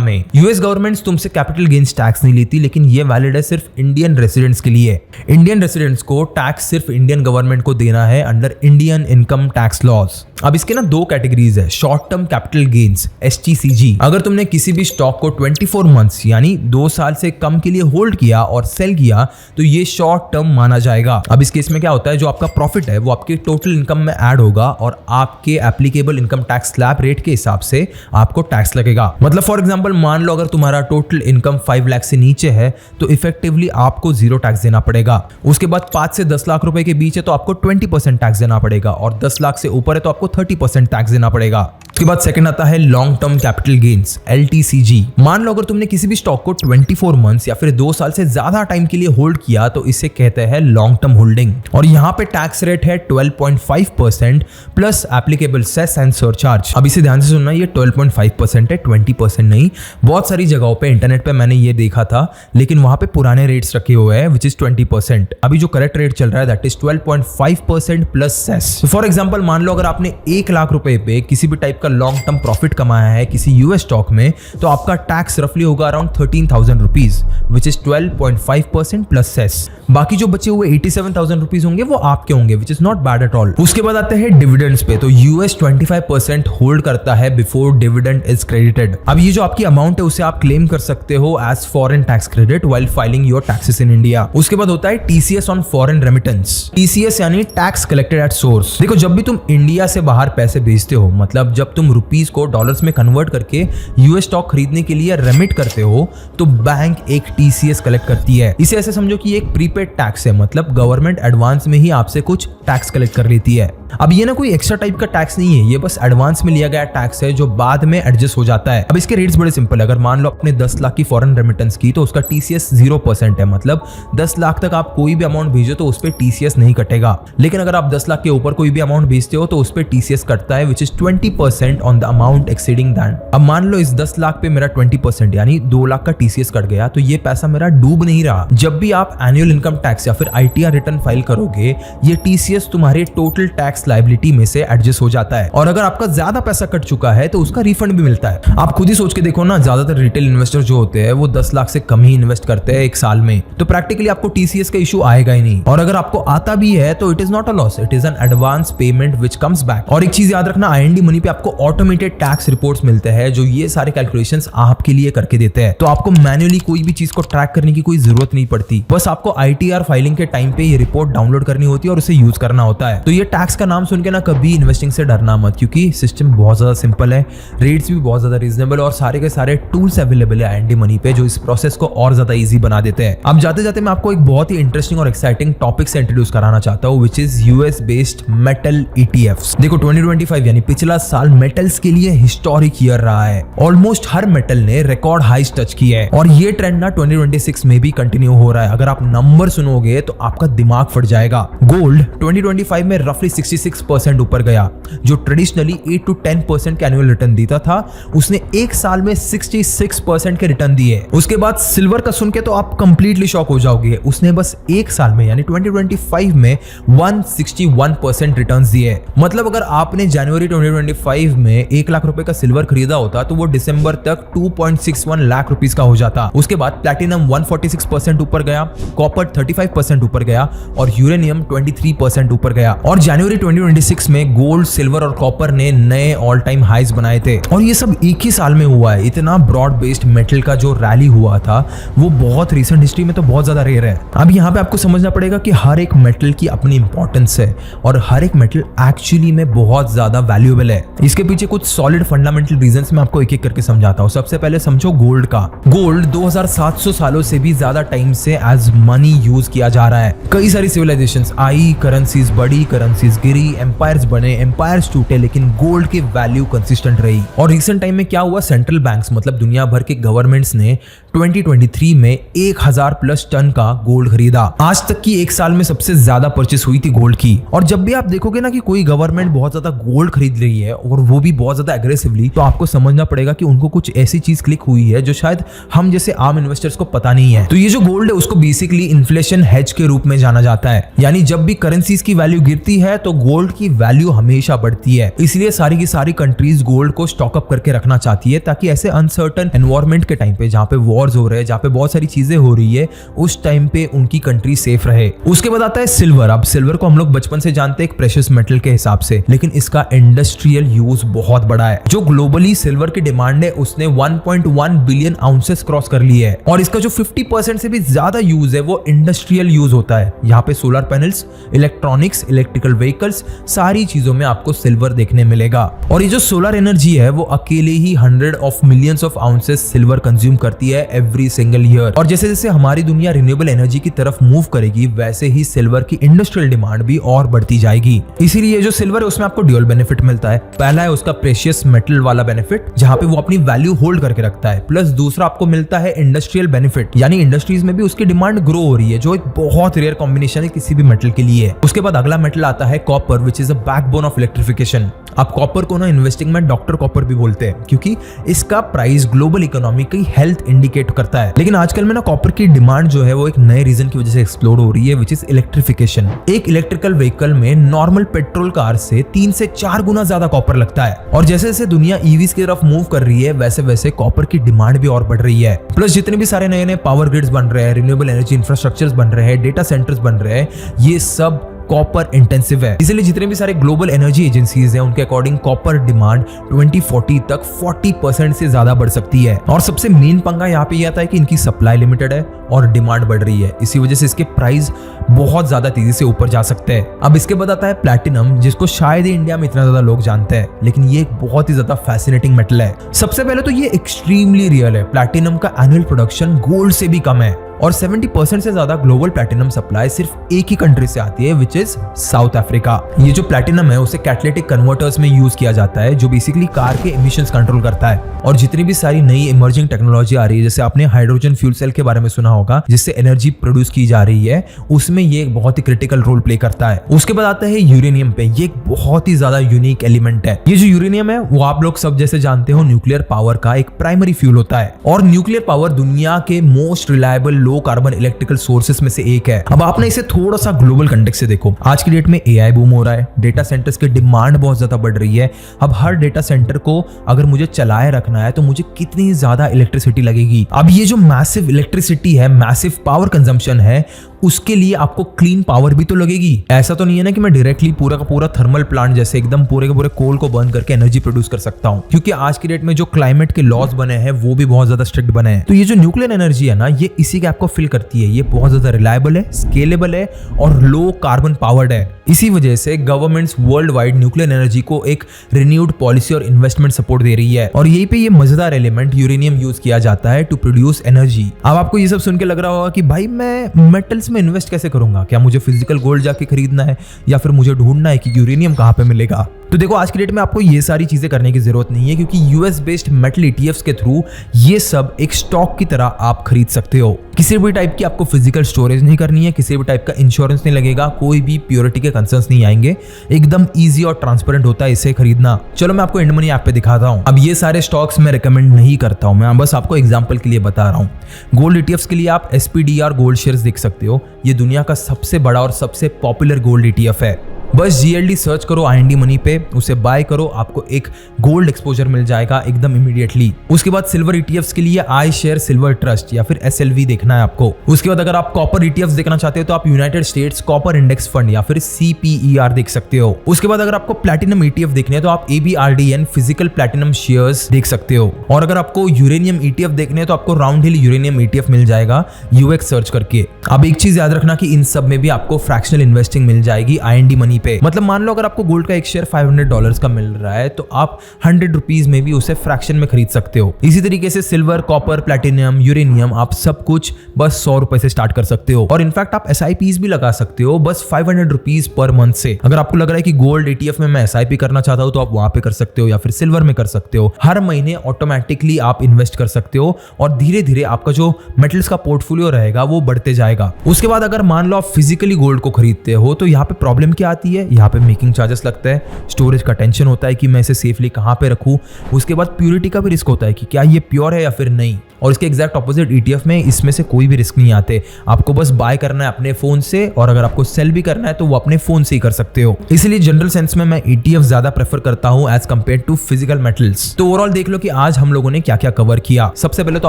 में। यूएस गवर्नमेंट तुमसे कैपिटल गेन्स टैक्स नहीं लेती, लेकिन ये वैलिड है सिर्फ इंडियन रेसिडेंट्स के लिए। इंडियन रेसिडेंट्स को टैक्स सिर्फ इंडियन गवर्नमेंट को देना है under Indian income tax laws. अब इसके ना 2 कैटेगरीज है, short term capital gains STCG। अगर तुमने किसी भी स्टॉक को 24 मंथ्स यानी 2 साल से कम के लिए होल्ड किया और सेल किया तो ये शॉर्ट टर्म माना जाएगा। अब इस केस में क्या होता है, जो आपका प्रॉफिट है वो आपके टोटल इनकम में ऐड होगा और आपके applicable income tax slab rate के हिसाब से आपको टैक्स लगेगा। मतलब फॉर एग्जांपल मान लो अगर तुम्हारा टोटल इनकम 5 लाख से नीचे है तो इफेक्टिवली आपको 0 टैक्स देना पड़ेगा। उसके बाद 5 से 10 लाख रुपए के बीच है तो आपको 20% टैक्स देना पड़ेगा और 10 लाख से ऊपर है तो आपको 30% टैक्स देना पड़ेगा। उसके बाद सेकंड आता है long term capital gains LTCG। मान लो अगर तुमने किसी भी स्टॉक को 24 मंथ्स या फिर 2 साल से ज्यादा टाइम के लिए होल्ड किया तो इसे कहते हैं लॉन्ग टर्म होल्डिंग और यहाँ पे टैक्स रेट है 12.5% plus applicable cess and surcharge. अब इसे ध्यान से सुनना, ये 12.5% है, 20% नहीं। बहुत सारी जगहों पे इंटरनेट पे मैंने ये देखा था लेकिन वहां पे पुराने रेट्स रखे हुए हैं विच इज 20%। अभी जो करेक्ट रेट चल रहा है that is 12.5% plus cess. For example मान लो अगर आपने 1 लाख रुपए पे किसी भी टाइप का लॉन्ग टर्म प्रॉफिट कमाया है किसी यूएस स्टॉक में, तो आपका टैक्स रफली होगा around 13,000 rupees, which is 12.5% plus cess. बाकी जो बचे हुए 87,000 रुपीज होंगे वो आपके होंगे, which is not bad at all. उसके बाद आते हैं डिविडेंड्स पे। तो यूएस 25% होल्ड करता है बिफोर डिविडेंड इज क्रेडिटेड। अब ये जो आपकी अमाउंट है उसे आप क्लेम कर सकते हो as foreign tax credit while filing your taxes in India. उसके बाद होता है TCS on foreign remittance. TCS यानी टैक्स कलेक्टेड एट सोर्स। देखो, जब भी तुम इंडिया से बाहर पैसे भेजते हो, मतलब जब तुम रुपीज को डॉलर्स में कन्वर्ट करके यूएस स्टॉक खरीदने के लिए रेमिट करते हो, तो बैंक एक टीसीएस कलेक्ट करती है। इसे ऐसे समझो कि एक प्रीपेड टैक्स है, मतलब गवर्नमेंट एडवांस में ही आपसे कुछ टैक्स कलेक्ट कर लेती है। अब ये ना कोई एक्स्ट्रा टाइप का टैक्स नहीं है, ये बस एडवांस में लिया गया टैक्स है जो बाद में एडजस्ट हो जाता है। अब इसके रेट्स बड़े सिंपल है। अगर मान लो अपने 10 लाख की फॉरेन रेमिटेंस की, तो उसका टीसीएस 0% है, मतलब 10 लाख तक आप कोई भी अमाउंट भेजो तो उस पर टीसीएस नहीं कटेगा। लेकिन अगर आप 10 लाख के ऊपर कोई भी अमाउंट भेजते हो तो उस पर टीसीएस कटता है, which is 20% on the amount exceeding that. अब मान लो इस 10 लाख पे मेरा 20% यानी 2 लाख का टीसीएस कट गया, तो ये पैसा मेरा डूब नहीं रहा। जब भी आप एनुअल इनकम टैक्स या फिर आईटीआर रिटर्न फाइल करोगे, ये टीसीएस तुम्हारे टोटल टैक्स लायबिलिटी में से एडजस्ट हो जाता है। और अगर आपका ज्यादा पैसा कट चुका है तो उसका रिफंड भी मिलता है। आप खुद ही सोच के देखो ना, ज्यादातर रिटेल इन्वेस्टर जो होते हैं वो 10 लाख से कम ही इन्वेस्ट करते हैं एक साल में, तो प्रैक्टिकली आपको टीसीएस का इशू आएगा ही नहीं। और अगर आपको आता भी है तो it is not a loss, it is an advance payment which comes back. और एक चीज याद रखना, आईएनडी मनी पे आपको ऑटोमेटेड टैक्स रिपोर्ट्स मिलते हैं जो ये सारे कैलकुलेशंस आपके लिए करके देते हैं। तो आपको मैन्युअली कोई भी चीज को ट्रैक करने की कोई जरूरत नहीं पड़ती, बस आपको आईटीआर फाइलिंग के टाइम पे ये रिपोर्ट डाउनलोड करनी होती है और उसे यूज करना होता है। तो ये टैक्स का नाम सुन के ना कभी इन्वेस्टिंग से डरना मत, क्योंकि सिस्टम बहुत ज्यादा सिंपल है, रेट्स भी बहुत ज्यादा रीजनेबल और सारे के सारे टूल्स अवेलेबल है आईएनडी मनी पे जो इस प्रोसेस को और ज्यादा इजी बना देते हैं। अब जाते जाते मैं आपको एक बहुत ही इंटरेस्टिंग और एक्साइटिंग टॉपिक से इंट्रोड्यूस कराना चाहता हूँ, which is US based metal ETFs. देखो 2025 यानी पिछला साल मेटल्स के लिए हिस्टोरिक ईयर रहा है। ऑलमोस्ट हर मेटल ने रिकॉर्ड हाइस टच किया है और ये ट्रेंड ना 2026 में भी कंटिन्यू हो रहा है। अगर आप नंबर सुनोगे तो आपका दिमाग फट जाएगा। गोल्ड 2025 में रफली 66% ऊपर गया, जो ट्रेडिशनली 8 to 10% के एनुअल रिटर्न देता था, उसने एक साल में 66% के रिटर्न दिए। उसके बाद सिल्वर का सुन के तो आप कंप्लीटली शॉक हो जाओगे, उसने बस एक साल में यानी 2025 में 161% रिटर्न्स दिए। मतलब अगर आपने जनवरी 2025 में 1 लाख रुपए का सिल्वर खरीदा होता तो वो दिसंबर तक 2.61 लाख रुपीस का हो जाता। उसके बाद प्लैटिनम 146% ऊपर गया, कॉपर 35% ऊपर गया और यूरेनियम 23% ऊपर गया। और जनवरी 2026 में गोल्ड, सिल्वर और कॉपर ने नए ऑल टाइम हाइज बनाए थे और ये सब एक ही साल में हुआ है। इतना ब्रॉड बेस्ड मेटल का जो रैली हुआ था वो बहुत रिसेंट हिस्ट्री में तो बहुत ज्यादा रेयर है। अब यहाँ पे आपको समझना पड़ेगा कि हर एक मेटल की अपनी इंपॉर्टेंस है और हर एक मेटल एक्चुअली में बहुत ज्यादा वैल्यूएबल है। इसके पीछे कुछ सॉलिड फंडामेंटल रीजंस मैं आपको एक एक करके समझाता हूँ। सबसे पहले समझो गोल्ड का। गोल्ड 2700 सालों से भी ज्यादा टाइम से एज मनी यूज किया जा रहा है। कई सारी सिविलाइजेशंस आई, करेंसीज बढ़ी, करेंसीज गिरी, एम्पायर्स बने, एम्पायर्स टूटे, लेकिन गोल्ड की वैल्यू कंसिस्टेंट रही। और रिसेंट टाइम में क्या हुआ, सेंट्रल बैंक्स मतलब दुनिया भर के गवर्नमेंट्स ने 2023 में 1000 प्लस टन का गोल्ड खरीदा। आज तक की एक साल में सबसे ज्यादा परचेस हुई थी गोल्ड की। और जब भी आप देखोगे ना कि कोई गवर्नमेंट बहुत ज्यादा गोल्ड खरीद रही है और वो भी बहुत ज्यादा एग्रेसिवली, तो आपको समझना पड़ेगा कि उनको कुछ ऐसी चीज क्लिक हुई है जो शायद हम जैसे आम इन्वेस्टर्स को पता नहीं है। तो ये जो गोल्ड है उसको बेसिकली इन्फ्लेशन हेज के रूप में जाना जाता है, यानी जब भी करेंसीज की वैल्यू गिरती है तो गोल्ड की वैल्यू हमेशा बढ़ती है। इसलिए सारी की सारी कंट्रीज गोल्ड को स्टॉक अप करके रखना चाहती है ताकि ऐसे अनसर्टन एनवायरनमेंट के टाइम पे, जहां पे वॉर्स हो रहे हैं, जहां पे बहुत सारी चीजें हो रही है, उस टाइम पे उनकी कंट्री सेफ रहे। उसके बाद आता है सिल्वर। अब सिल्वर को हम लोग बचपन से जानते हैं एक प्रेशियस मेटल के हिसाब से, लेकिन इसका इंडस्ट्रियल यूज बहुत बड़ा है। जो ग्लोबली सिल्वर की डिमांड है उसने 1.1 बिलियन आउंसेस क्रॉस कर ली है और इसका जो 50% से भी ज्यादा यूज है वो इंडस्ट्रियल यूज होता है। यहाँ पे solar panels, electronics, electrical vehicles, सारी चीजों में आपको सिल्वर देखने मिलेगा। और ये जो सोलर एनर्जी है वो अकेले ही 100 of millions of ounces silver consume करती है एवरी सिंगल ईयर। और जैसे जैसे हमारी दुनिया रिन्यूएबल एनर्जी की तरफ मूव करेगी वैसे ही सिल्वर की इंडस्ट्रियल डिमांड भी और बढ़ती जाएगी। इसीलिए जो सिल्वर है उसमें आपको ड्यूअल बेनिफिट मिलता है। पहला है उसका प्रेशियस मेटल वाला बेनिफिट, जहां पे वो अपनी वैल्यू होल्ड करके रखता है, प्लस दूसरा आपको मिलता है इंडस्ट्रियल बेनिफिट, यानी इंडस्ट्रीज में भी उसकी डिमांड ग्रो हो रही है, जो एक बहुत रेयर कॉम्बिनेशन है किसी भी मेटल के लिए। उसके बाद अगला मेटल आता है copper, which is a backbone of electrification. आप कॉपर को ना इन्वेस्टिंग में डॉक्टर कॉपर भी बोलते हैं, क्योंकि इसका प्राइस ग्लोबल इकोनॉमी की हेल्थ इंडिकेटर इंडिकेट करता है। लेकिन आजकल में ना कॉपर की डिमांड जो है वो एक नए रीजन की वजह से एक्सप्लोर हो रही है, विच इज इलेक्ट्रिफिकेशन। एक इलेक्ट्रिकल व्हीकल में नॉर्मल पेट्रोल कार से 3 से 4 गुना ज्यादा कॉपर लगता है। और जैसे जैसे दुनिया ईवीज की तरफ मूव कर रही है वैसे वैसे कॉपर की डिमांड भी और बढ़ रही है। प्लस जितने भी सारे नए नए पावर ग्रिड्स बन रहे हैं, रिन्यूएबल एनर्जी इंफ्रास्ट्रक्चर्स बन रहे हैं, डेटा सेंटर्स बन रहे हैं, ये सब कॉपर इंटेंसिव है। इसलिए जितने भी सारे ग्लोबल एनर्जी एजेंसीज हैं उनके अकॉर्डिंग कॉपर डिमांड 2040 तक 40% से ज्यादा बढ़ सकती है। और सबसे मेन पंगा यहाँ पे आता है कि इनकी सप्लाई लिमिटेड है और डिमांड बढ़ रही है, इसी वजह से इसके प्राइस बहुत ज्यादा तेजी से ऊपर जा सकते हैं। अब इसके बाद आता है प्लैटिनम, जिसको शायद ही इंडिया में इतना ज्यादा लोग जानते हैं, लेकिन ये एक बहुत ही ज्यादा फैसिनेटिंग मेटल है। सबसे पहले तो ये एक्सट्रीमली रियल है। प्लैटिनम का एनुअल प्रोडक्शन गोल्ड से भी कम है और 70% से ज्यादा ग्लोबल प्लैटिनम सप्लाई सिर्फ एक ही कंट्री से आती है, विच इज साउथ अफ्रीका। ये जो प्लैटिनम है उसे कैटालिटिक कन्वर्टर्स में यूज किया जाता है, जो बेसिकली कार के एमिशंस कंट्रोल करता है। और जितनी भी सारी नई इमर्जिंग टेक्नोलॉजी आ रही है, जैसे आपने हाइड्रोजन फ्यूल सेल के बारे में सुना होगा, जिससे एनर्जी प्रोड्यूस की जा रही है, उसमें ये एक बहुत ही क्रिटिकल रोल प्ले करता है। उसके बाद आता है यूरेनियम पे। ये एक बहुत ही ज्यादा यूनिक एलिमेंट है। ये जो यूरेनियम है वो आप लोग सब जैसे जानते हो न्यूक्लियर पावर का एक प्राइमरी फ्यूल होता है। और न्यूक्लियर पावर दुनिया के most reliable low carbon electrical sources में से एक है। अब आपने इसे थोड़ा सा ग्लोबल कंटेक्स्ट से देखो। आज की डेट में एआई बूम हो रहा है, डेटा सेंटर्स की डिमांड बहुत ज्यादा बढ़ रही है। अब हर डेटा सेंटर को अगर मुझे चलाए रखना है तो मुझे कितनी ज्यादा इलेक्ट्रिसिटी लगेगी। अब ये जो मैसिव इलेक्ट्रिसिटी है, मैसिव पावर कंजम्पशन है, उसके लिए आपको क्लीन पावर भी तो लगेगी। ऐसा तो नहीं है ना कि मैं डायरेक्टली पूरा का पूरा थर्मल प्लांट जैसे एकदम पूरे के पूरे कोल को बर्न करके एनर्जी प्रोड्यूस कर सकता हूँ, क्योंकि आज की डेट में जो क्लाइमेट के लॉज बने हैं वो भी बहुत ज्यादा स्ट्रिक्ट बने हैं। तो ये जो न्यूक्लियर एनर्जी है ना, ये इसी गैप को फिल करती है। ये बहुत ज्यादा रिलायबल है, स्केलेबल है और लो कार्बन पावर्ड है। इसी वजह से governments world wide nuclear energy को एक रिन्यूड पॉलिसी और इन्वेस्टमेंट सपोर्ट दे रही है। और यही पे ये मजेदार एलिमेंट यूरेनियम यूज किया जाता है टू प्रोड्यूस एनर्जी। अब आपको ये सब सुन के लग रहा होगा कि भाई मैं मेटल्स में इन्वेस्ट कैसे करूंगा? क्या मुझे फिजिकल गोल्ड जाके खरीदना है या फिर मुझे ढूंढना है कि यूरेनियम कहाँ पे मिलेगा? तो देखो, आज की डेट में आपको ये सारी चीजें करने की जरूरत नहीं है, क्योंकि यूएस बेस्ड मेटल ईटीएफ्स के थ्रू ये सब एक स्टॉक की तरह आप खरीद सकते हो। किसी भी टाइप की आपको फिजिकल स्टोरेज नहीं करनी है, किसी भी टाइप का इंश्योरेंस नहीं लगेगा, कोई भी प्योरिटी के कंसर्न्स नहीं आएंगे। एकदम इजी और ट्रांसपेरेंट होता है इसे खरीदना। चलो मैं आपको इंड मनी ऐप पे दिखाता हूँ। अब ये सारे स्टॉक्स मैं रिकमेंड नहीं करता हूँ, मैं बस आपको एग्जांपल के लिए बता रहा हूँ। गोल्ड ईटीएफ्स के लिए आप SPDR गोल्ड शेयर्स देख सकते हो। ये दुनिया का सबसे बड़ा और सबसे पॉपुलर गोल्ड ईटीएफ है। बस GLD सर्च करो IND मनी पे, उसे बाय करो, आपको एक गोल्ड एक्सपोजर मिल जाएगा एकदम इमीडिएटली। उसके बाद सिल्वर ETFs के लिए iShare सिल्वर ट्रस्ट या फिर SLV देखना है आपको। उसके बाद अगर आप कॉपर ETFs देखना चाहते हो तो आप United states copper index fund या फिर CPER देख सकते हो। उसके बाद अगर आपको प्लैटिनम ETF देखने हैं तो आप ABRDN फिजिकल प्लैटिनम शेयर्स देख सकते हो। और अगर आपको यूरेनियम ETF देखने हैं तो आपको राउंड हिल यूरेनियम ETF मिल जाएगा UX सर्च करके। अब एक चीज याद रखना कि इन सब में भी आपको फ्रैक्शनल इन्वेस्टिंग मिल जाएगी IND मनी पे। मतलब मान लो अगर आपको गोल्ड का एक शेयर $500 का मिल रहा है तो आप 100 रुपीज में भी उसे फ्रैक्शन में खरीद सकते हो। इसी तरीके से सिल्वर, कॉपर, प्लैटिनम, यूरेनियम आप सब कुछ बस 100 रुपए से स्टार्ट कर सकते हो। और इनफैक्ट आप SIPs भी लगा सकते हो बस 500 रुपीज पर मंथ से। अगर आपको लग रहा है कि गोल्ड ETF में मैं SIP करना चाहता हूं तो आप वहां पे कर सकते हो या फिर सिल्वर में कर सकते हो। हर महीने ऑटोमेटिकली आप इन्वेस्ट कर सकते हो और धीरे धीरे आपका जो मेटल्स का पोर्टफोलियो रहेगा वो बढ़ते जाएगा। उसके बाद अगर मान लो आप फिजिकली गोल्ड को खरीदते हो तो यहाँ पे प्रॉब्लम क्या आती है? यहाँ पे मेकिंग चार्जेस लगता है, स्टोरेज का टेंशन होता है कि मैं इसे सेफली कहां पे रखूं। उसके बाद प्योरिटी का भी रिस्क होता है कि क्या ये प्योर है या फिर नहीं। और इसके एग्जैक्ट ऑपोजिट ETF में इसमें से कोई भी रिस्क नहीं आते। आपको बस बाय करना है अपने फोन से और अगर आपको सेल भी करना है तो वो अपने फोन से ही कर सकते हो। इसलिए जनरल सेंस में मैं ETF ज्यादा प्रेफर करता हूं as compare to physical metals. तो ओवरऑल देख लो कि आज हम लोगों ने क्या क्या कवर किया। सबसे पहले तो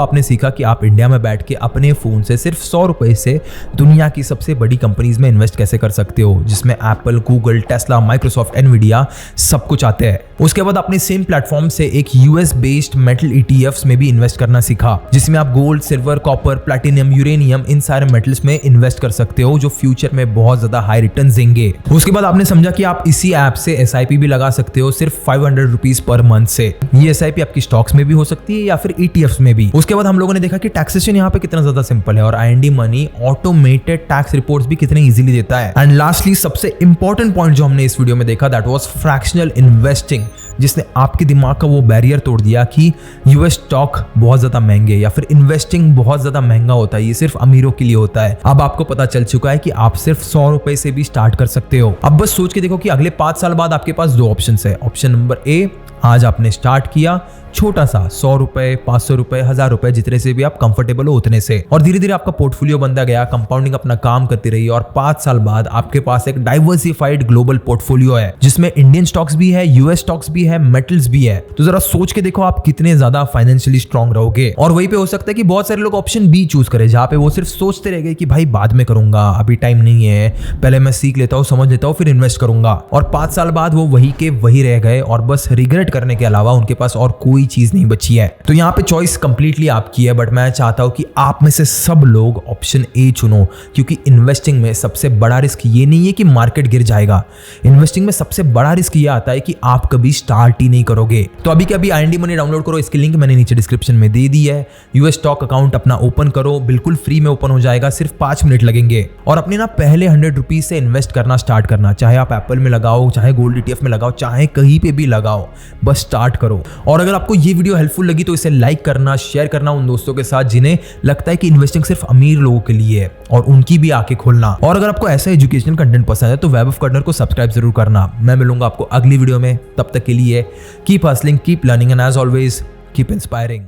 आपने सीखा कि आप इंडिया में बैठ के अपने फोन से सिर्फ 100 रुपए से दुनिया की सबसे बड़ी कंपनीज में इन्वेस्ट कैसे कर सकते हो, जिसमें Apple, Google, Tesla, Microsoft, Nvidia सब कुछ आते हैं। उसके बाद अपने सेम प्लेटफॉर्म से एक US बेस्ड मेटल ETFs में भी इन्वेस्ट करना सीखा, जिसमें आप gold, silver, copper, platinum, uranium इन सारे मेटल्स में इन्वेस्ट कर सकते हो जो फ्यूचर में बहुत ज्यादा हाई रिटर्न देंगे। उसके बाद आपने समझा कि आप इसी ऐप से SIP भी लगा सकते हो सिर्फ 500 रुपीज पर मंथ से। ये SIP आपकी स्टॉक्स में भी हो सकती है या फिर ETFs में भी। उसके बाद हम लोगों ने देखा कि टैक्सेशन यहाँ पे कितना ज्यादा सिंपल है और IND money automated tax reports भी कितने इजीली देता है। एंड लास्टली सबसे इंपॉर्टेंट पॉइंट जो हमने इस वीडियो में देखा दैट वाज फ्रैक्शनल इन्वेस्टिंग, जिसने आपके दिमाग का वो बैरियर तोड़ दिया कि US स्टॉक बहुत ज्यादा महंगे या फिर इन्वेस्टिंग बहुत ज्यादा महंगा होता है, ये सिर्फ अमीरों के लिए होता है। अब आपको पता चल चुका है कि आप सिर्फ 100 रुपए से भी स्टार्ट कर सकते हो। अब बस सोच के देखो कि अगले 5 साल बाद आपके पास 2 ऑप्शन है। ऑप्शन नंबर A, आज आपने स्टार्ट किया, छोटा सा 100 रुपए, 500 रुपए, 1000 रुपए, जितने से भी आप कंफर्टेबल हो उतने से। और धीरे धीरे आपका पोर्टफोलियो बनता गया, कंपाउंडिंग अपना काम करती रही और 5 साल बाद आपके पास एक डाइवर्सिफाइड ग्लोबल पोर्टफोलियो है जिसमें इंडियन स्टॉक्स भी है, यूएस स्टॉक्स भी है, मेटल्स भी है। तो जरा सोच के देखो आप कितने ज्यादा फाइनेंशियली स्ट्रांग रहोगे। और वहीं पे हो सकता है कि बहुत सारे लोग ऑप्शन बी चूज करें जहां पे वो सिर्फ सोचते रह गए कि भाई बाद में करूंगा, अभी टाइम नहीं है, पहले मैं सीख लेता हूँ, समझ लेता हूँ, फिर इन्वेस्ट करूंगा। और 5 साल बाद वो वही के वही रह गए और बस रिग्रेट करने के अलावा उनके पास और कोई चीज नहीं बची है। तो यहाँ पे चॉइस कंप्लीटली आपकी है, बट मैं चाहता हूं कि आप में से सब लोग ऑप्शन ए चुनो, क्योंकि इन्वेस्टिंग में सबसे बड़ा रिस्क ये नहीं है कि मार्केट गिर जाएगा। इन्वेस्टिंग में सबसे बड़ा रिस्क ये आता है कि आप कभी स्टार्ट ही नहीं करोगे। तो अभी के अभी IND मनी डाउनलोड करो, इसकी लिंक मैंने नीचे डिस्क्रिप्शन में दे दी है। यूएस स्टॉक अकाउंट अपना ओपन करो, बिल्कुल फ्री में ओपन हो जाएगा, सिर्फ 5 मिनट लगेंगे। और अपने ना पहले 100 रुपीज से इन्वेस्ट करना स्टार्ट करना, चाहे आप एप्पल में लगाओ, चाहे गोल्ड ETF में लगाओ, चाहे कहीं पे भी लगाओ, बस स्टार्ट करो। और अगर आपको ये वीडियो हेल्पफुल लगी तो इसे लाइक करना, शेयर करना उन दोस्तों के साथ जिन्हें लगता है कि इन्वेस्टिंग सिर्फ अमीर लोगों के लिए है, और उनकी भी आंखें खोलना। और अगर आपको ऐसा एजुकेशनल कंटेंट पसंद है तो वेब ऑफ कर्नर को सब्सक्राइब जरूर करना। मैं मिलूंगा आपको अगली वीडियो में, तब तक के लिए keep hustling, keep learning and as always keep inspiring.